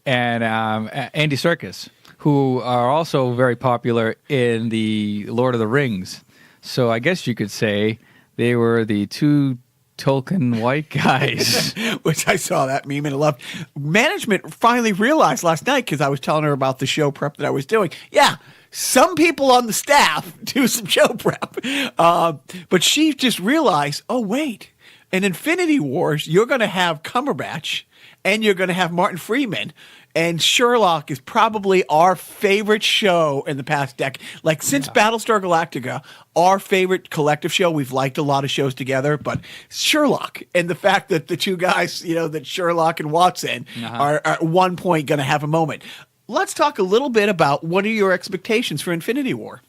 and Andy Serkis, who are also very popular in the Lord of the Rings. So I guess you could say they were the 2 Tolkien white guys. Which I saw that meme and loved. Management finally realized last night, because I was telling her about the show prep that I was doing. Yeah. Some people on the staff do some show prep. But she just realized, oh, wait, in Infinity Wars, you're going to have Cumberbatch and you're going to have Martin Freeman. And Sherlock is probably our favorite show in the past decade. Like, since Battlestar Galactica, our favorite collective show. We've liked a lot of shows together, but Sherlock, and the fact that the 2 guys, that Sherlock and Watson are at one point going to have a moment. Let's talk a little bit about what are your expectations for Infinity War?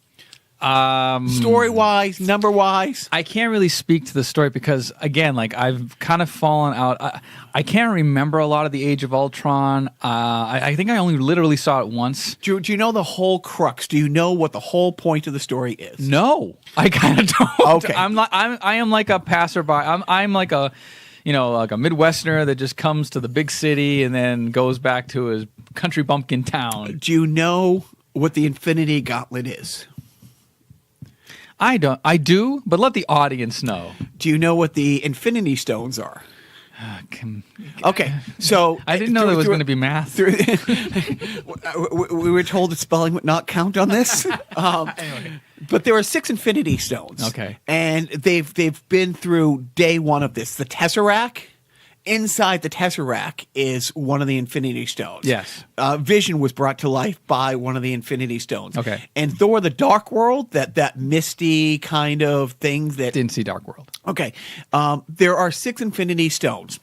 Story-wise, number-wise? I can't really speak to the story because, again, like I've kind of fallen out. I can't remember a lot of the Age of Ultron. I think I only literally saw it once. Do you know the whole crux? Do you know what the whole point of the story is? No, I kind of don't. Okay. I am like a passerby. I'm like a like a Midwesterner that just comes to the big city and then goes back to his country bumpkin town. Do you know what the Infinity Gauntlet is? I do, but let the audience know. Do you know what the Infinity Stones are? Okay, so I didn't know there was going to be math. We were told that spelling would not count on this. Anyway. But there are 6 Infinity Stones. Okay. And they've been through day one of this. The Tesseract. Inside the Tesseract is one of the Infinity Stones. Yes. Vision was brought to life by one of the Infinity Stones. Okay. And Thor: The Dark World, that misty kind of thing that... Didn't see Dark World. Okay. There are 6 Infinity Stones.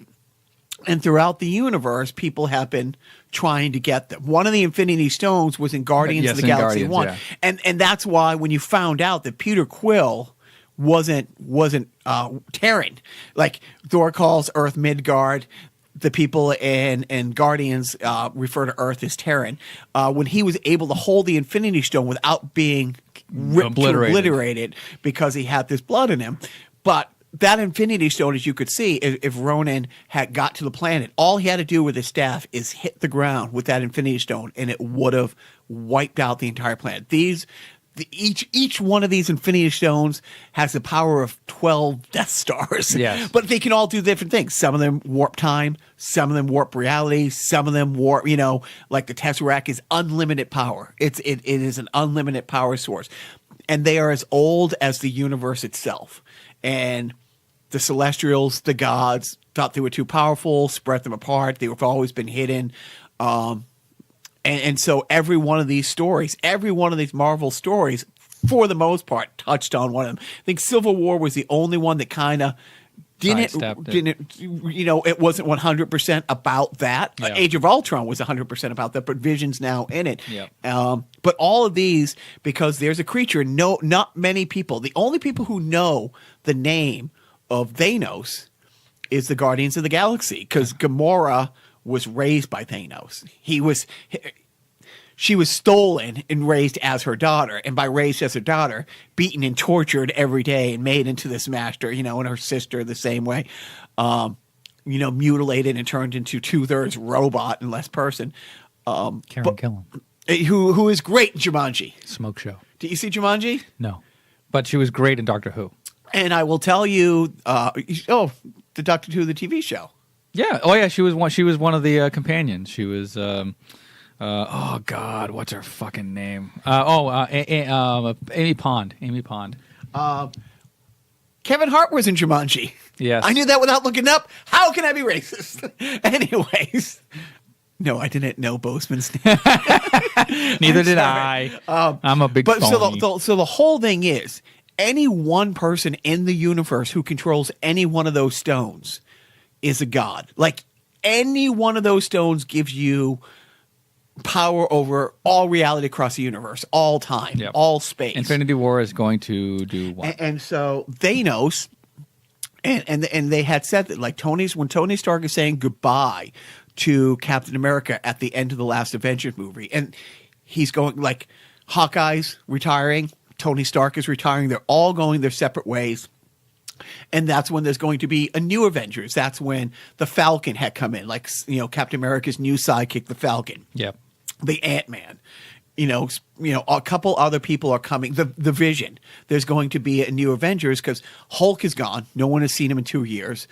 And throughout the universe, people have been trying to get them. One of the Infinity Stones was in Guardians of the Galaxy Guardians, 1. yeah. And that's why when you found out that Peter Quill wasn't Terran. Like Thor calls Earth Midgard. The people in Guardians refer to Earth as Terran. When he was able to hold the Infinity Stone without being ripped obliterated because he had this blood in him. But that Infinity Stone, as you could see, if Ronan had got to the planet, all he had to do with his staff is hit the ground with that Infinity Stone, and it would have wiped out the entire planet. Each one of these Infinity Stones has the power of 12 Death Stars. Yes. But they can all do different things. Some of them warp time, some of them warp reality, some of them warp, like the Tesseract is unlimited power. It is an unlimited power source. And they are as old as the universe itself. And the Celestials, the gods, thought they were too powerful, spread them apart. They've always been hidden. And so every one of these stories, every one of these Marvel stories, for the most part, touched on one of them. I think Civil War was the only one that kind of didn't, it wasn't 100% about that. Yeah. Age of Ultron was 100% about that, but Vision's now in it. Yeah. But all of these, because there's a creature, not many people. The only people who know the name of Thanos is the Guardians of the Galaxy, because Gamora was raised by Thanos. She was stolen and raised as her daughter, and by raised as her daughter, beaten and tortured every day and made into this master, and her sister the same way, mutilated and turned into 2/3 robot and less person. Karen Gillan. Who is great in Jumanji. Smoke show. Did you see Jumanji? No. But she was great in Doctor Who. And I will tell you, the Doctor Who, the TV show. Yeah. Oh, yeah. She was one of the companions. She was. Oh God, what's her fucking name? Amy Pond. Amy Pond. Kevin Hart was in Jumanji. Yes. I knew that without looking up. How can I be racist? Anyways. No, I didn't know Boseman's name. Neither did I. I'm a big phony. So the whole thing is, any one person in the universe who controls any one of those stones is a god. Like, any one of those stones gives you power over all reality across the universe, all time, all space. Infinity War is going to do what? And so Thanos, and they had said that, like, when Tony Stark is saying goodbye to Captain America at the end of the last Avengers movie, and he's going, like, Hawkeye's retiring, Tony Stark is retiring, they're all going their separate ways. And that's when there's going to be a new Avengers. That's when the Falcon had come in, like, Captain America's new sidekick, the Falcon. Yep. The Ant-Man. A couple other people are coming. The Vision. There's going to be a new Avengers because Hulk is gone. No one has seen him in 2 years.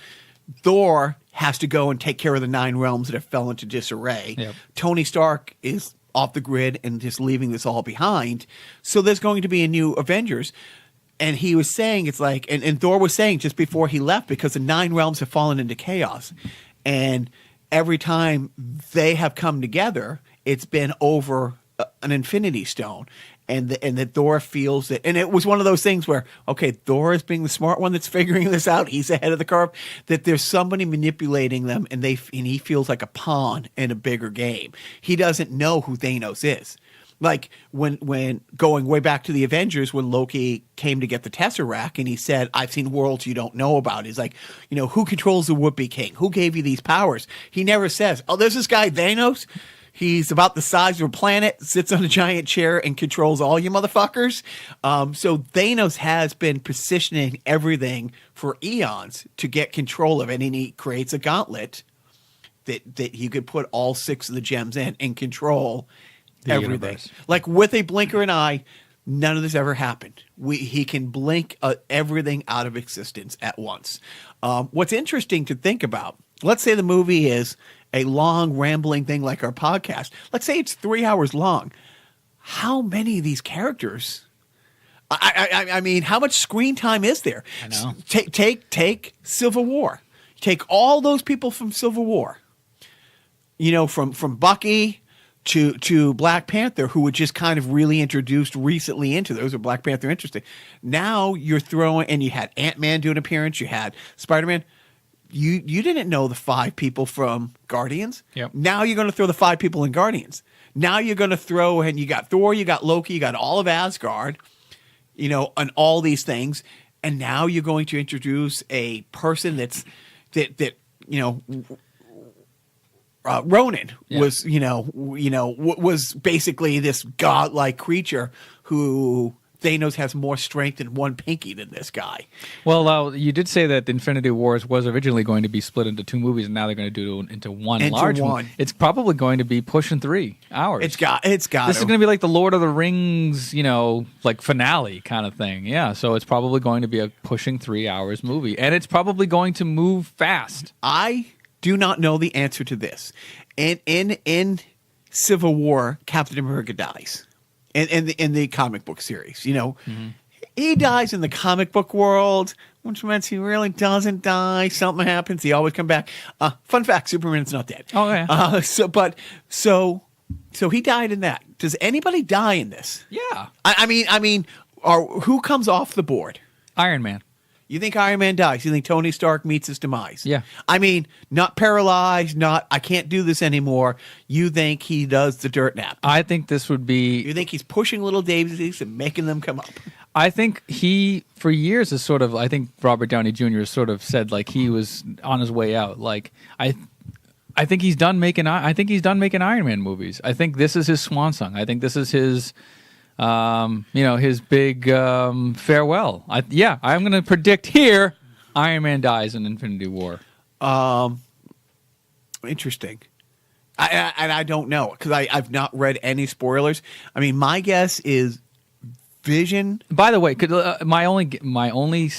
Thor has to go and take care of the 9 realms that have fell into disarray. Yep. Tony Stark is off the grid and just leaving this all behind. So there's going to be a new Avengers. And he was saying, it's like, and Thor was saying just before he left, because the 9 realms have fallen into chaos. And every time they have come together, it's been over an Infinity Stone. And that Thor feels that, and it was one of those things where, okay, Thor is being the smart one that's figuring this out. He's ahead of the curve. That there's somebody manipulating them, and he feels like a pawn in a bigger game. He doesn't know who Thanos is. Like when going way back to the Avengers, when Loki came to get the Tesseract and he said, "I've seen worlds you don't know about." He's like, who controls the Whoopee King? Who gave you these powers? He never says, "Oh, there's this guy Thanos. He's about the size of a planet, sits on a giant chair, and controls all you motherfuckers." So Thanos has been positioning everything for eons to get control of it, and he creates a gauntlet that he could put all 6 of the gems in and control everything. Universe. Like, with a blinker and eye, none of this ever happened. He can blink everything out of existence at once. What's interesting to think about let's say the movie is a long, rambling thing like our podcast. Let's say it's 3 hours long. How many of these characters? I mean, how much screen time is there? I know. Take Civil War. Take all those people from Civil War. You know, from Bucky to Black Panther, who were just kind of really introduced recently into those. Are Black Panther interesting? Now you're throwing, and you had Ant-Man do an appearance. You had Spider-Man. You didn't know the 5 people from Guardians. Yep. Now you're going to throw the 5 people in Guardians. Now you're going to throw, and you got Thor, you got Loki, you got all of Asgard, you know, and all these things. And now you're going to introduce a person that you know, Ronan was, was basically this godlike creature who Thanos has more strength in one pinky than this guy. Well, you did say that Infinity Wars was originally going to be split into 2 movies, and now they're going to do it into one large one. It's probably going to be pushing 3 hours. It's got. This is going to be like the Lord of the Rings, like finale kind of thing. Yeah, so it's probably going to be a pushing 3 hours movie, and it's probably going to move fast. I do not know the answer to this. In Civil War, Captain America dies. In the comic book series, he dies in the comic book world, which means he really doesn't die. Something happens. He always come back. Fun fact: Superman's not dead. Oh yeah. So he died in that. Does anybody die in this? Yeah. I mean, who comes off the board? Iron Man. You think Iron Man dies? You think Tony Stark meets his demise? Yeah. I mean, not paralyzed, not I can't do this anymore. You think he does the dirt nap? I think this would be... You think he's pushing little daisies and making them come up? I think he, for years, is sort of... I think Robert Downey Jr. has sort of said, like, he was on his way out. Like, I think he's done making... I think he's done making Iron Man movies. I think this is his swan song. I think this is his... his big farewell. I'm going to predict here Iron Man dies in Infinity War. Interesting. I don't know because I've not read any spoilers. I mean, my guess is Vision. By the way, my only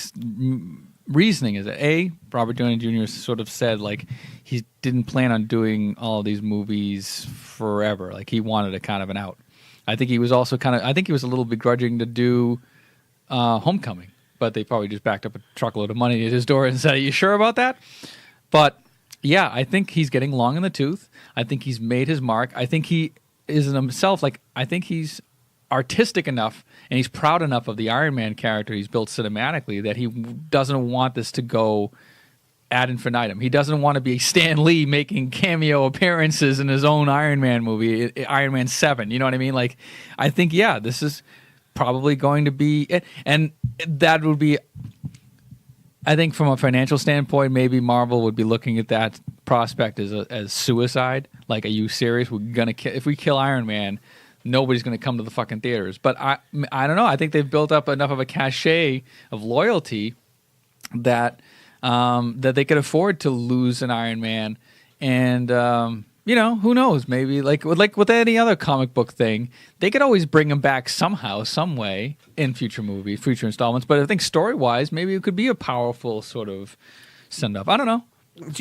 reasoning is that Robert Downey Jr. sort of said like he didn't plan on doing all of these movies forever. Like he wanted a kind of an out. I think he was also I think he was a little begrudging to do Homecoming, but they probably just backed up a truckload of money at his door and said, "Are you sure about that?" But yeah, I think he's getting long in the tooth. I think he's made his mark. I think he is in himself. Like I think he's artistic enough and he's proud enough of the Iron Man character he's built cinematically that he doesn't want this to go ad infinitum. He doesn't want to be Stan Lee making cameo appearances in his own Iron Man movie, Iron Man 7. You know what I mean? Like, I think, this is probably going to be... And that would be... I think from a financial standpoint, maybe Marvel would be looking at that prospect as suicide. Like, are you serious? If we kill Iron Man, nobody's going to come to the fucking theaters. But I don't know. I think they've built up enough of a cachet of loyalty that... that they could afford to lose an Iron Man, and who knows? Maybe like with any other comic book thing, they could always bring him back somehow, some way in future installments. But I think story wise, maybe it could be a powerful sort of send up. I don't know.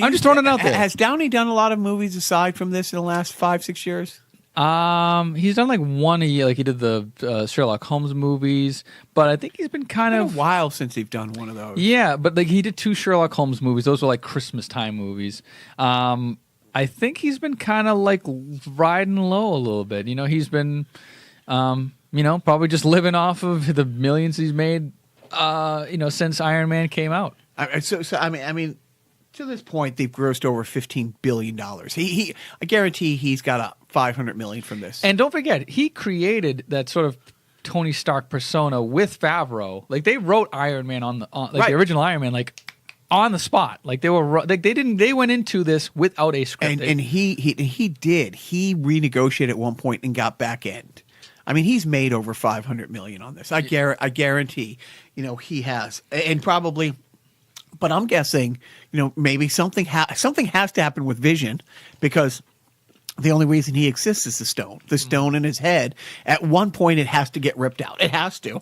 I'm just throwing it out there. Has Downey done a lot of movies aside from this in the last 5-6 years? He's done like one a year, like he did the Sherlock Holmes movies, but I think he's been kind of a while since he's done one of those. Yeah, but like he did 2 Sherlock Holmes movies. Those were like Christmas time movies. I think he's been kind of like riding low a little bit. He's been, probably just living off of the millions he's made, since Iron Man came out. I mean. To this point, they've grossed over $15 billion. I guarantee he's got a $500 million from this. And don't forget, he created that sort of Tony Stark persona with Favreau. Like they wrote Iron Man the original Iron Man, like on the spot. Like they were they went into this without a script. And he did. He renegotiated at one point and got back end. I mean, he's made over $500 million on this. I guarantee. He has, and probably. But I'm guessing, maybe something has to happen with Vision because the only reason he exists is the stone in his head. At one point, it has to get ripped out. It has to.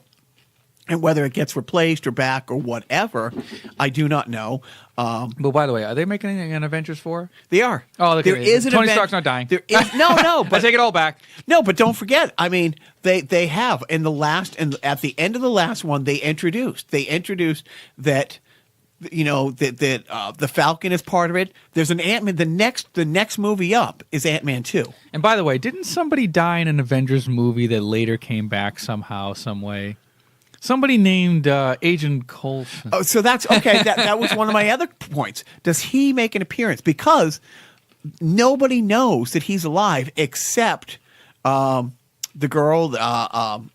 And whether it gets replaced or back or whatever, I do not know. But by the way, are they making an Avengers 4? They are. Oh, look there at is an Tony event- Stark's not dying. There is no, I but take it all back. no, but don't forget. I mean, they have in the last and at the end of the last one, they introduced that. That the Falcon is part of it. There's an Ant-Man. The next movie up is Ant-Man 2. And by the way, didn't somebody die in an Avengers movie that later came back somehow, some way? Somebody named Agent Coulson. Oh, so that's okay. That was one of my other points. Does he make an appearance? Because nobody knows that he's alive except the girl.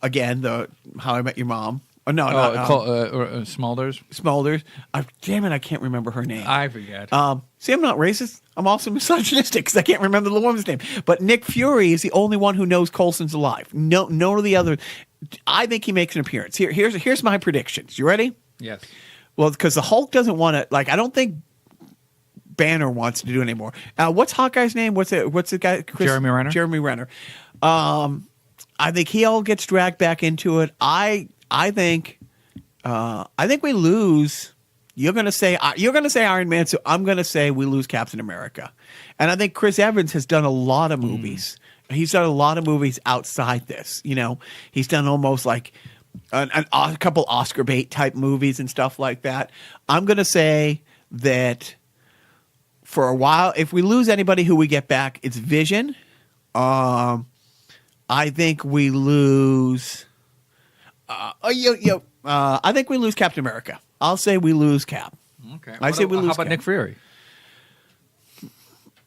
Again, the How I Met Your Mom. Oh, no, Smulders. Smulders. Damn it, I can't remember her name. I forget. See, I'm not racist. I'm also misogynistic because I can't remember the woman's name. But Nick Fury is the only one who knows Coulson's alive. No, none of the other. I think he makes an appearance. Here's my predictions. You ready? Yes. Well, because the Hulk doesn't want to. Like, I don't think Banner wants to do it anymore. What's Hawkeye's name? What's the guy? Jeremy Renner. Jeremy Renner. I think he all gets dragged back into it. I think we lose. You're gonna say Iron Man, so I'm gonna say we lose Captain America. And I think Chris Evans has done a lot of movies. He's done a lot of movies outside this. He's done almost like a couple Oscar bait type movies and stuff like that. I'm gonna say that for a while, if we lose anybody who we get back, it's Vision. I think we lose. I think we lose Captain America. I'll say we lose Cap. Okay. I say we lose. How about Cap. Nick Fury?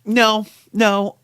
No.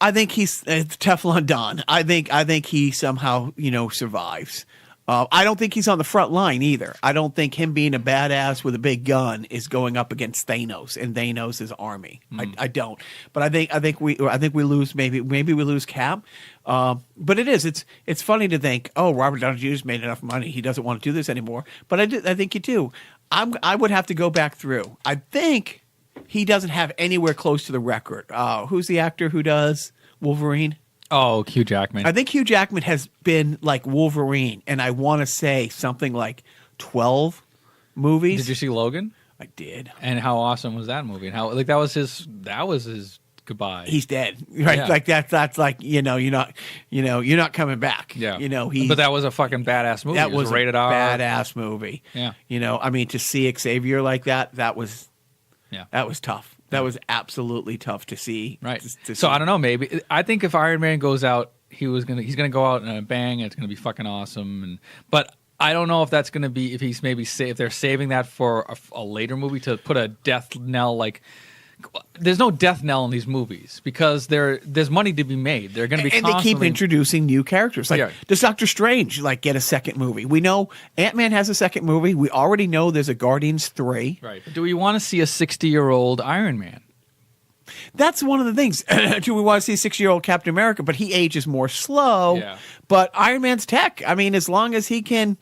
I think he's Teflon Don. I think he somehow survives. I don't think he's on the front line either. I don't think him being a badass with a big gun is going up against Thanos and Thanos' army. I don't. But I think we lose maybe we lose Cap. But it's funny to think, oh, Robert Downey Jr.'s made enough money, he doesn't want to do this anymore. But I think you do. I would have to go back through. I think he doesn't have anywhere close to the record. Who's the actor who does Wolverine? Oh, Hugh Jackman. I think Hugh Jackman has been like Wolverine, and I want to say something like 12 movies. Did you see Logan? I did. And how awesome was that movie? And how that was his goodbye. He's dead, right? Yeah. Like that's like you're not coming back. Yeah, But that was a fucking badass movie. That It was was rated a R. badass movie. Yeah. I mean, to see Xavier like that was tough. That was absolutely tough to see. Right. To So see. I don't know. Maybe I think if Iron Man goes out, he's gonna go out in a bang. And it's gonna be fucking awesome. But I don't know if that's gonna be if they're saving that for a later movie to put a death knell like. There's no death knell in these movies because there's money to be made. They're going to be and they keep introducing new characters. Like, does Doctor Strange get a second movie? We know Ant-Man has a second movie. We already know there's a Guardians 3. Right. But do we want to see a 60-year-old Iron Man? That's one of the things. Do we want to see a 60-year-old Captain America? But he ages more slow. Yeah. But Iron Man's tech. I mean, as long as he can,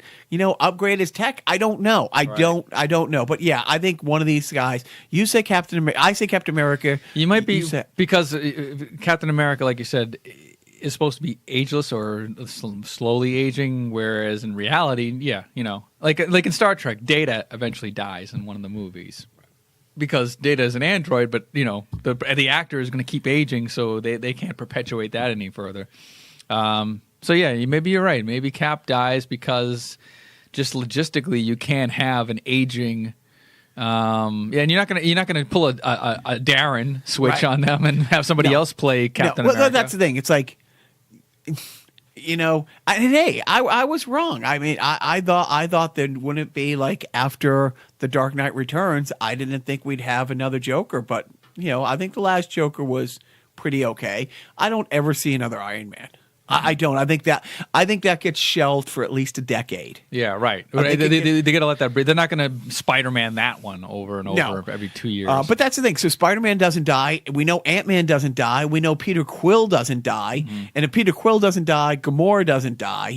upgrade his tech. I don't know. I don't know. But yeah, I think one of these guys. You say Captain America. I say Captain America. You might be because Captain America, like you said, is supposed to be ageless or slowly aging, whereas in reality, like in Star Trek, Data eventually dies in one of the movies. Because Data is an android, but the actor is going to keep aging, so they can't perpetuate that any further. So yeah, maybe you're right. Maybe Cap dies because just logistically you can't have an aging. And you're not gonna pull a Darren switch on them and have somebody else play Captain America. Well, that's the thing. It's like. Hey, I was wrong. I mean, I thought that wouldn't be like after the Dark Knight Returns. I didn't think we'd have another Joker, but I think the last Joker was pretty okay. I don't ever see another Iron Man. I don't. I think that gets shelved for at least a decade. Yeah, right. They got to let that breathe. They're not going to Spider-Man that one over and over every 2 years. But that's the thing. So Spider-Man doesn't die. We know Ant-Man doesn't die. We know Peter Quill doesn't die. Mm-hmm. And if Peter Quill doesn't die, Gamora doesn't die.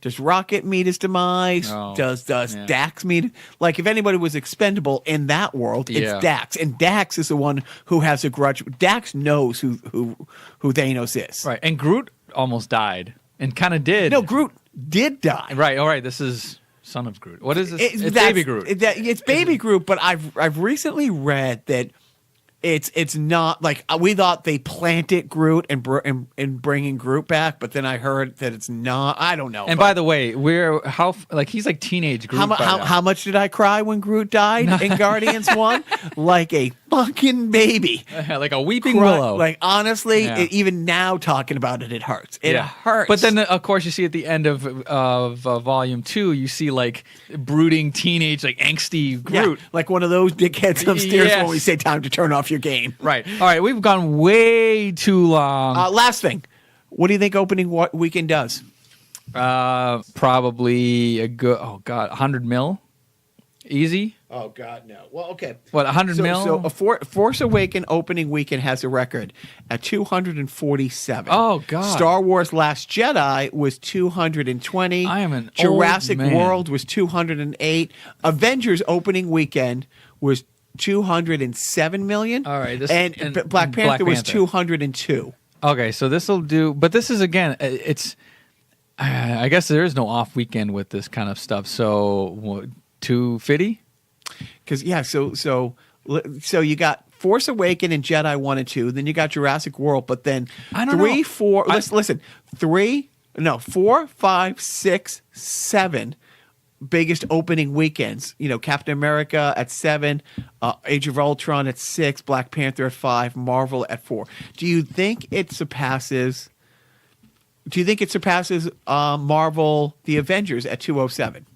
Does Rocket meet his demise? Oh, does Dax meet? Like, if anybody was expendable in that world, it's Dax. And Dax is the one who has a grudge. Dax knows who Thanos is. Right. And Groot almost died and kind of did. No, Groot did die. Right. All right. This is Son of Groot. What is this? It's that's- Baby Groot. It's Baby Groot, but I've recently read that it's not like we thought they planted Groot and bringing Groot back, but then I heard that it's not. I don't know. And by the way, he's like teenage Groot. How much did I cry when Groot died in Guardians 1? Like a fucking baby. Like a weeping willow. Like, honestly, Yeah. even now talking about it hurts. It hurts. But then, of course, you see at the end of Volume 2, you see like brooding teenage, like angsty Groot. like one of those dickheads upstairs Yes. when we say time to turn off your game. Right. All right. We've gone way too long. Last thing. What do you think opening weekend does? Probably a good, 100 mil. Easy. Oh, God, no. Well, okay. What, 100 mil? So a Force Awakens opening weekend has a record at 247. Oh, God. Star Wars Last Jedi was 220. I am an Jurassic old man. World was 208. Avengers opening weekend was 207 million. All right, and Black Panther was 202. Okay, so this will do, but this is again, it's. I guess there is no off weekend with this kind of stuff. So 250. Because so you got Force Awakens and Jedi 1 and 2. Then you got Jurassic World, but then I don't 3, know. 4. Listen, 4, 5, 6, 7 biggest opening weekends. You know, Captain America at 7, Age of Ultron at 6, Black Panther at 5, Marvel at 4. Do you think it surpasses? Marvel, the Avengers at 207?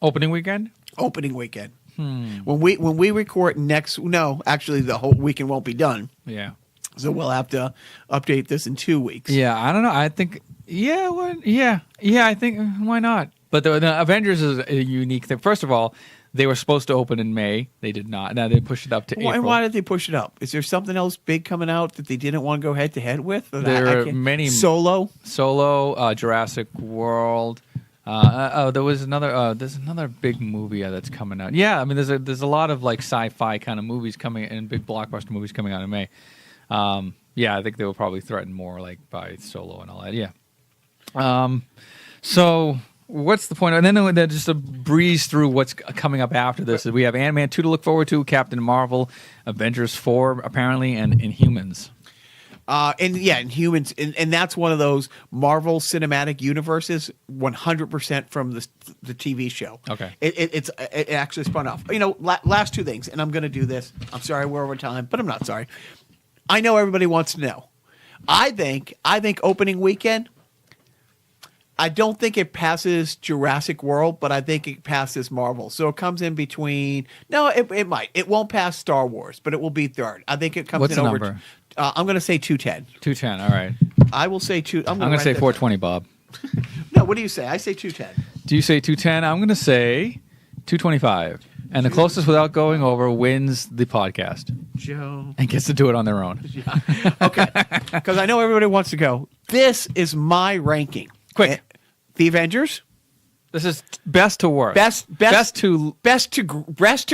Opening weekend. Opening weekend. When we record actually the whole weekend won't be done. Yeah. So we'll have to update this in 2 weeks. Yeah, I don't know. I think I think why not? But the Avengers is a unique thing. First of all, they were supposed to open in May. They did not. Now they pushed it up to April. Why did they push it up? Is there something else big coming out that they didn't want to go head to head with? There are many Solo, Jurassic World. There was another. There's another big movie that's coming out. Yeah, I mean, there's a lot of like sci-fi kind of movies coming and big blockbuster movies coming out in May. Yeah, I think they will probably threaten more like by Solo and all that. Yeah. So what's the point? And then just to breeze through what's coming up after this. We have Ant-Man 2 to look forward to, Captain Marvel, Avengers 4 apparently, and Inhumans. Inhumans, and that's one of those Marvel Cinematic Universes, 100% from the TV show. Okay, it actually spun off. You know, last two things, and I'm going to do this. I'm sorry we're over time, but I'm not sorry. I know everybody wants to know. I think opening weekend. I don't think it passes Jurassic World, but I think it passes Marvel. So it comes in between. No, it might. It won't pass Star Wars, but it will be third. I think it comes What's in the over. number? I'm going to say 210. 210. All right. I will say two. I'm going to say 420, Bob. No, what do you say? I say 210. Do you say 210? I'm going to say 225. And the closest without going over wins the podcast. Joe. And gets to do it on their own. Yeah. Okay. Because I know everybody wants to go. This is my ranking. Quick. The Avengers. This is best to worst. Best to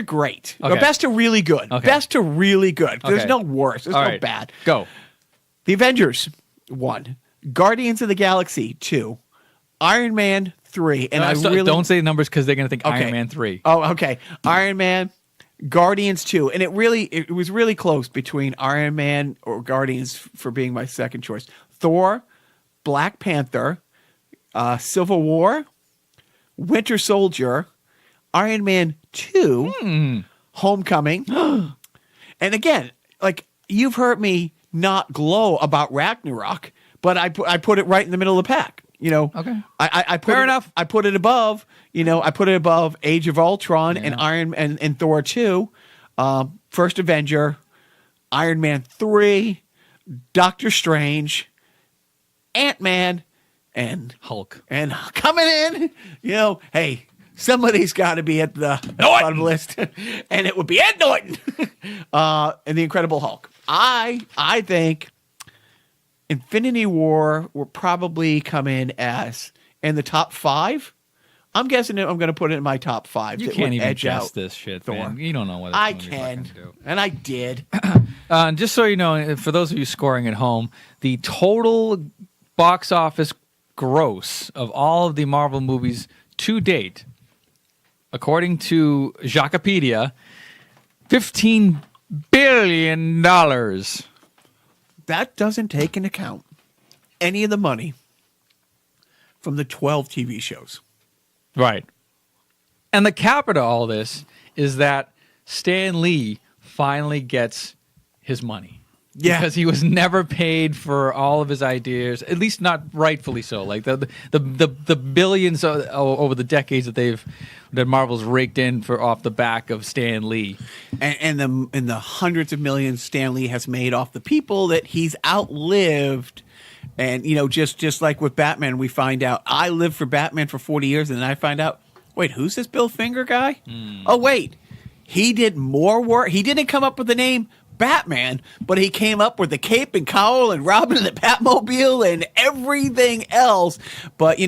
great. Okay. Or best to really good. Okay. Best to really good. There's Okay. no worse. There's All no right. bad. Go. The Avengers 1. Guardians of the Galaxy 2. Iron Man 3. And don't say numbers because they're going to think Okay. Iron Man 3. Oh, okay. Iron Man, Guardians 2. And it was really close between Iron Man or Guardians for being my second choice. Thor, Black Panther, Civil War, Winter Soldier, Iron Man 2, Homecoming. And again, like, you've heard me not glow about Ragnarok, but I put it right in the middle of the pack. You know, Okay. I put Fair it, enough. I put it above. You know, I put it above Age of Ultron and Iron and Thor 2, First Avenger, Iron Man 3, Doctor Strange, Ant-Man, and Hulk. And coming in, you know, hey, somebody's got to be at the bottom of the list, and it would be Ed Norton and the Incredible Hulk. I think Infinity War will probably come in as in the top 5. I'm guessing I'm going to put it in my top 5. You that can't would even edge guess out this shit, Thor. man. You don't know what I it's can, do. and I did. Just so you know, for those of you scoring at home, the total box office gross of all of the Marvel movies to date, according to Jacquepedia, $15 billion. That doesn't take into account any of the money from the 12 TV shows. Right. And the capper to all this is that Stan Lee finally gets his money. Yeah. Because he was never paid for all of his ideas, at least not rightfully so. Like the billions over the decades that Marvel's raked in for off the back of Stan Lee. And the hundreds of millions Stan Lee has made off the people that he's outlived. And, just like with Batman, we find out I lived for Batman for 40 years, and then I find out, wait, who's this Bill Finger guy? Oh, wait, he did more work. He didn't come up with the name Batman, but he came up with the cape and cowl and Robin and the Batmobile and everything else. But,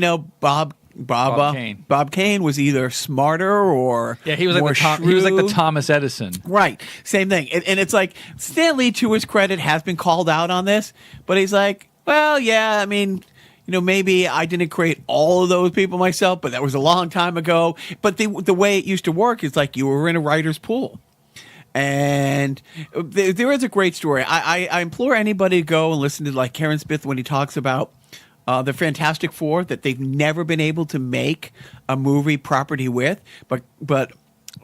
Bob Kane was either smarter or he was more like he was like the Thomas Edison. Right. Same thing. And it's like Stan Lee, to his credit, has been called out on this, but he's like, well, yeah, I mean, maybe I didn't create all of those people myself, but that was a long time ago. But the way it used to work is like you were in a writer's pool. And there is a great story. I implore anybody to go and listen to like Karen Smith when he talks about the Fantastic Four that they've never been able to make a movie property with, but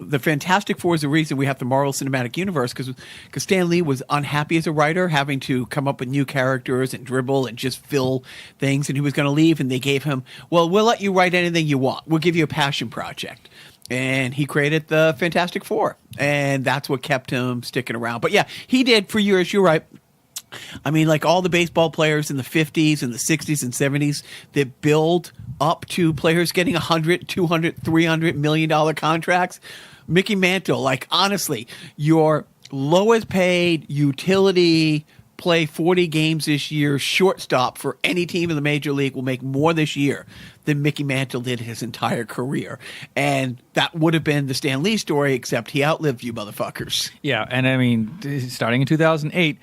the Fantastic Four is the reason we have the Marvel Cinematic Universe, because Stan Lee was unhappy as a writer, having to come up with new characters and dribble and just fill things, and he was going to leave, and they gave him, well, we'll let you write anything you want. We'll give you a passion project. And he created the Fantastic Four, and that's what kept him sticking around. But yeah, he did for years, you're right. I mean, like all the baseball players in the 50s and the 60s and 70s that build up to players getting $100, $200, $300 million contracts. Mickey Mantle, like honestly, your lowest paid utility play 40 games this year shortstop for any team in the major league will make more this year than Mickey Mantle did his entire career. And that would have been the Stan Lee story, except he outlived you motherfuckers. Yeah, and I mean, starting in 2008,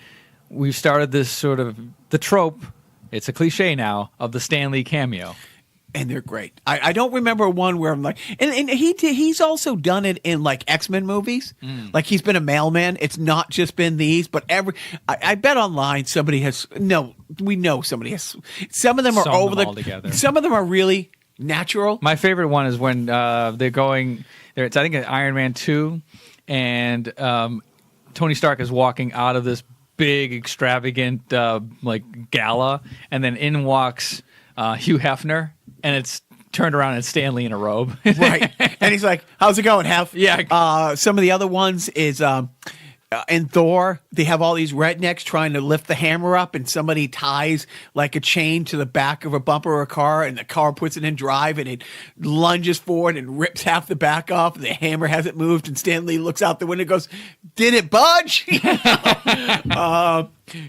we've started this sort of the trope, it's a cliche now, of the Stan Lee cameo. And they're great. I don't remember one where I'm like, and he's also done it in like X-Men movies. Like he's been a mailman. It's not just been these, but I bet online somebody has, we know somebody has, some of them are over the, together. Some of them are really natural. My favorite one is when they're going, it's I think Iron Man 2, and Tony Stark is walking out of this big, extravagant like gala, and then in walks Hugh Hefner, and it's turned around and Stan Lee in a robe. Right. And he's like, how's it going, Hef? Yeah. Some of the other ones is in Thor, they have all these rednecks trying to lift the hammer up, and somebody ties like a chain to the back of a bumper of a car, and the car puts it in drive, and it lunges forward and rips half the back off, and the hammer hasn't moved, and Stan Lee looks out the window and goes, did it budge?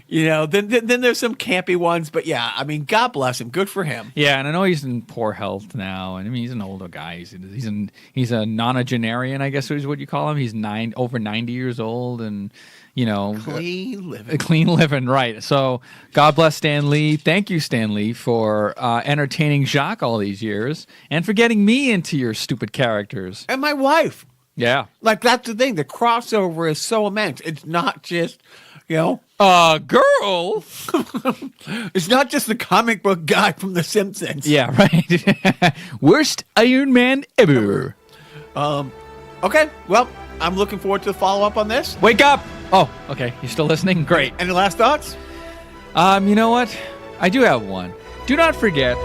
Then there's some campy ones, but yeah, I mean, God bless him. Good for him. Yeah, and I know he's in poor health now, and I mean, he's an older guy. He's a nonagenarian, I guess is what you call him. He's over 90 years old, and clean living. Clean living, right? So God bless Stan Lee. Thank you, Stan Lee, for entertaining Jacques all these years, and for getting me into your stupid characters and my wife. Yeah, like that's the thing. The crossover is so immense. It's not just. Girl. It's not just the comic book guy from The Simpsons. Yeah, right. Worst Iron Man ever. Okay, well, I'm looking forward to the follow-up on this. Wake up! Oh, okay. You still listening? Great. Any last thoughts? You know what? I do have one. Do not forget